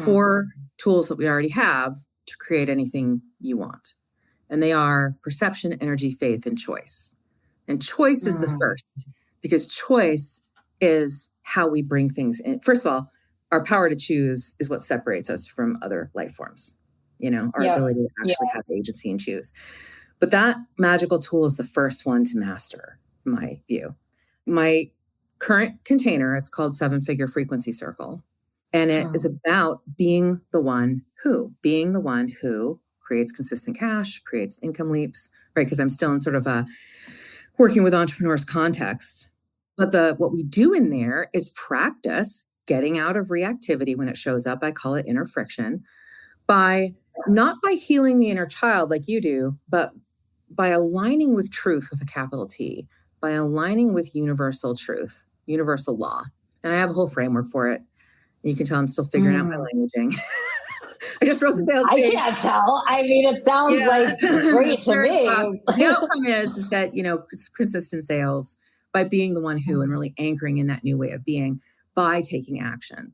4 tools that we already have to create anything you want. And they are perception, energy, faith, and choice. And choice is the first, because choice is how we bring things in. First of all, our power to choose is what separates us from other life forms, our ability to actually have agency and choose. But that magical tool is the first one to master, in my view. My current container, it's called 7-Figure Frequency Circle. And it is about being the one who creates consistent cash, creates income leaps, right? Because I'm still in sort of a working with entrepreneurs context. But what we do in there is practice getting out of reactivity when it shows up. I call it inner friction, not by healing the inner child like you do, but by aligning with truth with a capital T, by aligning with universal truth, universal law. And I have a whole framework for it. You can tell I'm still figuring out my languaging. I just wrote the sales page. I can't tell. I mean, it sounds like great to me. The outcome is that, consistent sales by being the one who and really anchoring in that new way of being by taking action.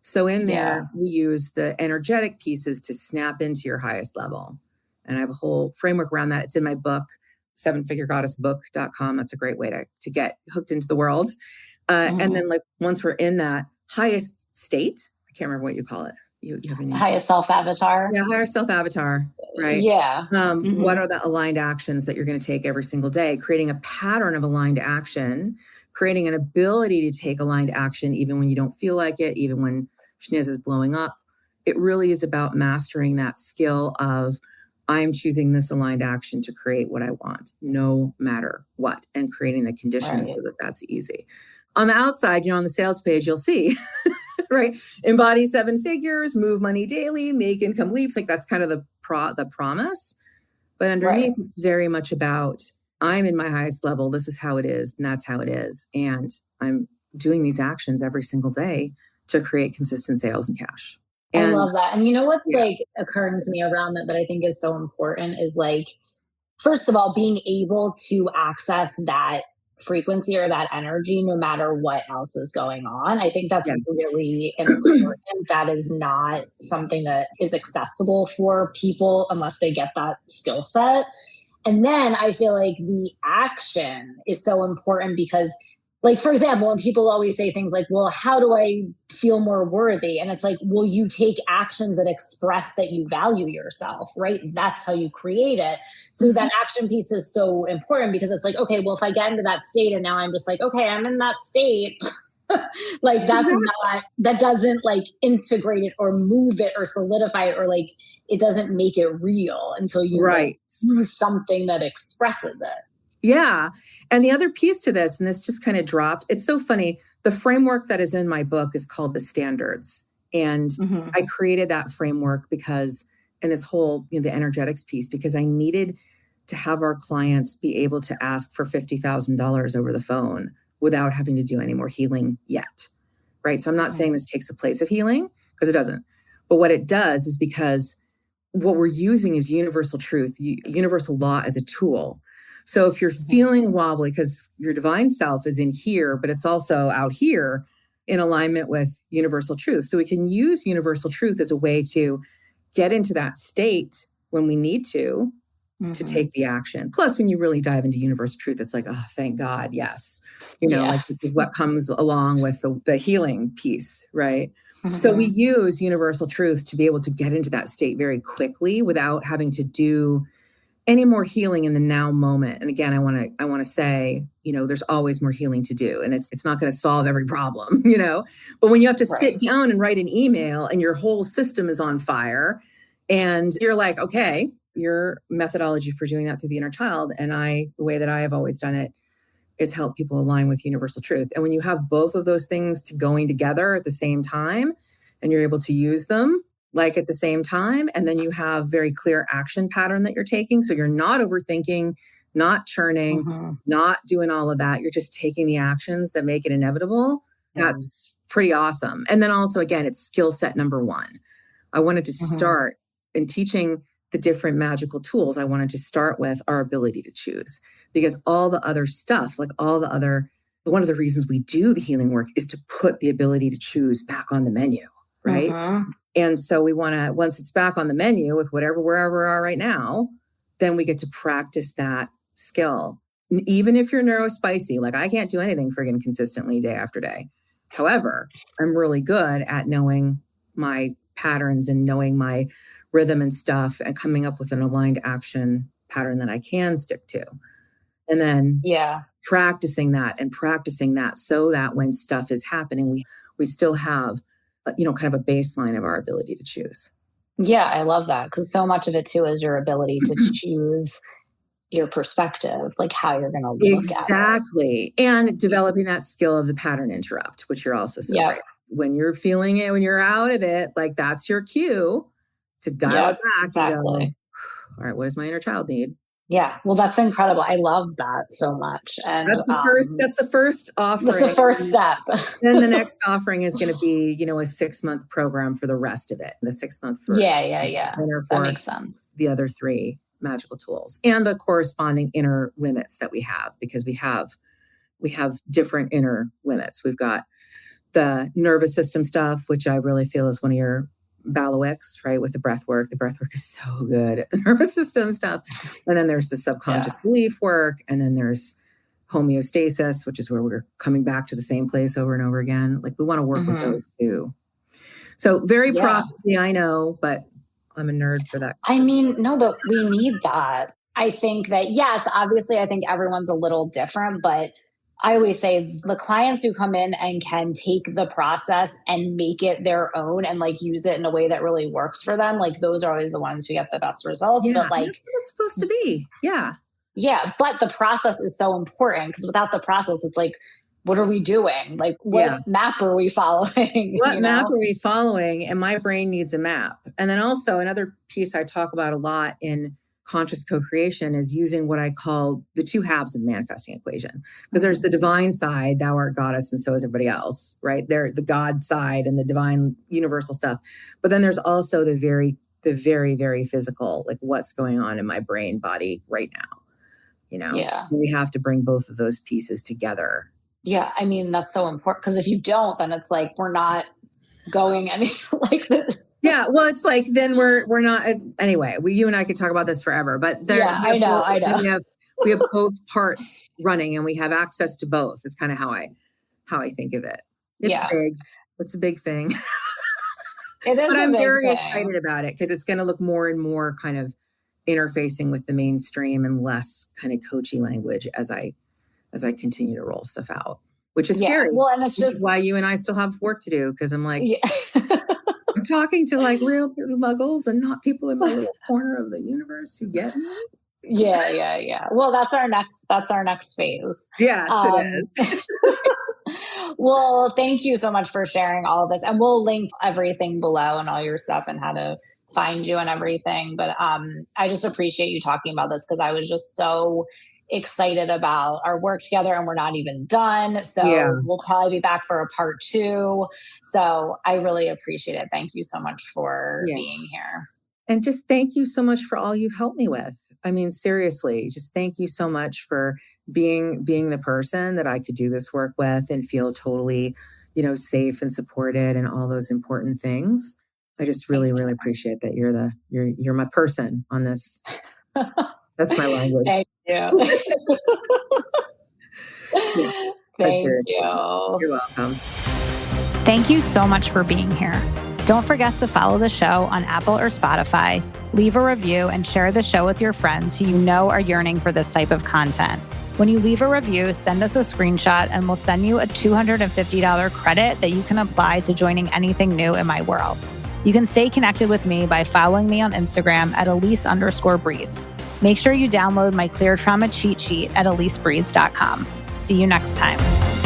So in there, we use the energetic pieces to snap into your highest level. And I have a whole framework around that. It's in my book, 7figuregoddessbook.com. That's a great way to get hooked into the world. And then once we're in that highest state, I can't remember what you call it. You have a name. Highest self-avatar. Yeah, higher self-avatar, right? Yeah. What are the aligned actions that you're going to take every single day? Creating a pattern of aligned action, creating an ability to take aligned action even when you don't feel like it, even when schniz is blowing up. It really is about mastering that skill of I'm choosing this aligned action to create what I want, no matter what, and creating the conditions so that that's easy. On the outside, on the sales page, you'll see, right? Embody 7 figures, move money daily, make income leaps. Like that's kind of the promise. But underneath, it's very much about I'm in my highest level. This is how it is. And that's how it is. And I'm doing these actions every single day to create consistent sales and cash. And I love that. And what's occurring to me around that I think is so important is first of all, being able to access that frequency or that energy no matter what else is going on. I think that's really important. That is not something that is accessible for people unless they get that skill set. And then I feel like the action is so important because for example, when people always say things like, well, how do I feel more worthy? And it's well, you take actions that express that you value yourself, right? That's how you create it. So that action piece is so important because it's okay, well, if I get into that state and now I'm just okay, I'm in that state. That doesn't integrate it or move it or solidify it or it doesn't make it real until you do something that expresses it. Yeah. And the other piece to this, and this just kind of dropped, it's so funny. The framework that is in my book is called the standards. And I created that framework because, and this whole, the energetics piece, because I needed to have our clients be able to ask for $50,000 over the phone without having to do any more healing yet. Right. So I'm not saying this takes the place of healing because it doesn't. But what it does is because what we're using is universal truth, universal law as a tool. So if you're feeling wobbly because your divine self is in here, but it's also out here in alignment with universal truth. So we can use universal truth as a way to get into that state when we need to take the action. Plus, when you really dive into universal truth, it's oh, thank God. Yes. This is what comes along with the healing piece, right? So we use universal truth to be able to get into that state very quickly without having to do any more healing in the now moment. And again, I want to say, there's always more healing to do, and it's not going to solve every problem, but when you have to sit down and write an email and your whole system is on fire and you're like, okay, your methodology for doing that through the inner child. And the way that I have always done it is help people align with universal truth. And when you have both of those things going together at the same time and you're able to use them like at the same time, and then you have very clear action pattern that you're taking. So you're not overthinking, not churning, not doing all of that. You're just taking the actions that make it inevitable. That's pretty awesome. And then also, again, it's skill set number one. I wanted to start in teaching the different magical tools. I wanted to start with our ability to choose, because all the other stuff, one of the reasons we do the healing work is to put the ability to choose back on the menu, right? And so we want to, once it's back on the menu with wherever we are right now, then we get to practice that skill. And even if you're neurospicy, like I can't do anything friggin' consistently day after day. However, I'm really good at knowing my patterns and knowing my rhythm and stuff and coming up with an aligned action pattern that I can stick to. And then practicing that so that when stuff is happening, we still have, kind of a baseline of our ability to choose. Yeah, I love that, because so much of it too is your ability to choose your perspective, like how you're going to look at it. Exactly. And developing that skill of the pattern interrupt, which you're also so great. When you're feeling it, when you're out of it, like that's your cue to dial it back. Exactly. And go, all right, what does my inner child need? Yeah. Well, that's incredible. I love that so much. And that's the first offering. That's the first step. Then the next offering is going to be, a 6-month program for the rest of it. The 6 month for that makes sense. The other 3 magical tools and the corresponding inner limits that we have, because we have different inner limits. We've got the nervous system stuff, which I really feel is one of your bailiwicks, right? With the breath work. The breath work is so good at the nervous system stuff. And then there's the subconscious belief work. And then there's homeostasis, which is where we're coming back to the same place over and over again. Like we want to work with those too. So very processy, I know, but I'm a nerd for that. I mean, no, but we need that. I think that, yes, obviously, I think everyone's a little different, but I always say the clients who come in and can take the process and make it their own and like use it in a way that really works for them, like those are always the ones who get the best results. Yeah, but like that's what it's supposed to be. Yeah. Yeah. But the process is so important, because without the process, it's like, what are we doing? Like, what map are we following? What map are we following? And my brain needs a map. And then also another piece I talk about a lot in conscious co-creation is using what I call the 2 halves of the manifesting equation. Because there's the divine side, thou art goddess, and so is everybody else, right? They're the God side and the divine universal stuff. But then there's also the very, very physical, like what's going on in my brain body right now. We have to bring both of those pieces together. Yeah. I mean, that's so important, because if you don't, then it's like, we're not going any like this. Yeah, well, it's like then we're not anyway. You and I could talk about this forever, but I know. We have both parts running, and we have access to both. It's kind of how I think of it. It's big. It's a big thing. It is, but I'm very excited about it, because it's going to look more and more kind of interfacing with the mainstream and less kind of coachy language as I continue to roll stuff out, which is scary. Well, and it's just why you and I still have work to do, because I'm like. I'm talking to like real muggles and not people in my little corner of the universe who get me. Yeah. Well, that's our next phase. Yes, it is. Well, thank you so much for sharing all of this. And we'll link everything below and all your stuff and how to find you and everything. But I just appreciate you talking about this, because I was just so excited about our work together, and we're not even done. So we'll probably be back for a part 2. So I really appreciate it. Thank you so much for being here. And just thank you so much for all you've helped me with. I mean, seriously, just thank you so much for being the person that I could do this work with and feel totally, safe and supported and all those important things. I just really, really appreciate that you're my person on this. That's my language. Thank you. Thank you. You're welcome. Thank you so much for being here. Don't forget to follow the show on Apple or Spotify, Leave a review and share the show with your friends who you know are yearning for this type of content. When you leave a review, send us a screenshot and we'll send you a $250 credit that you can apply to joining anything new in my world. You can stay connected with me by following me on Instagram at Elise_breeds. Make sure you download my clear trauma cheat sheet at EliseBreeds.com. See you next time.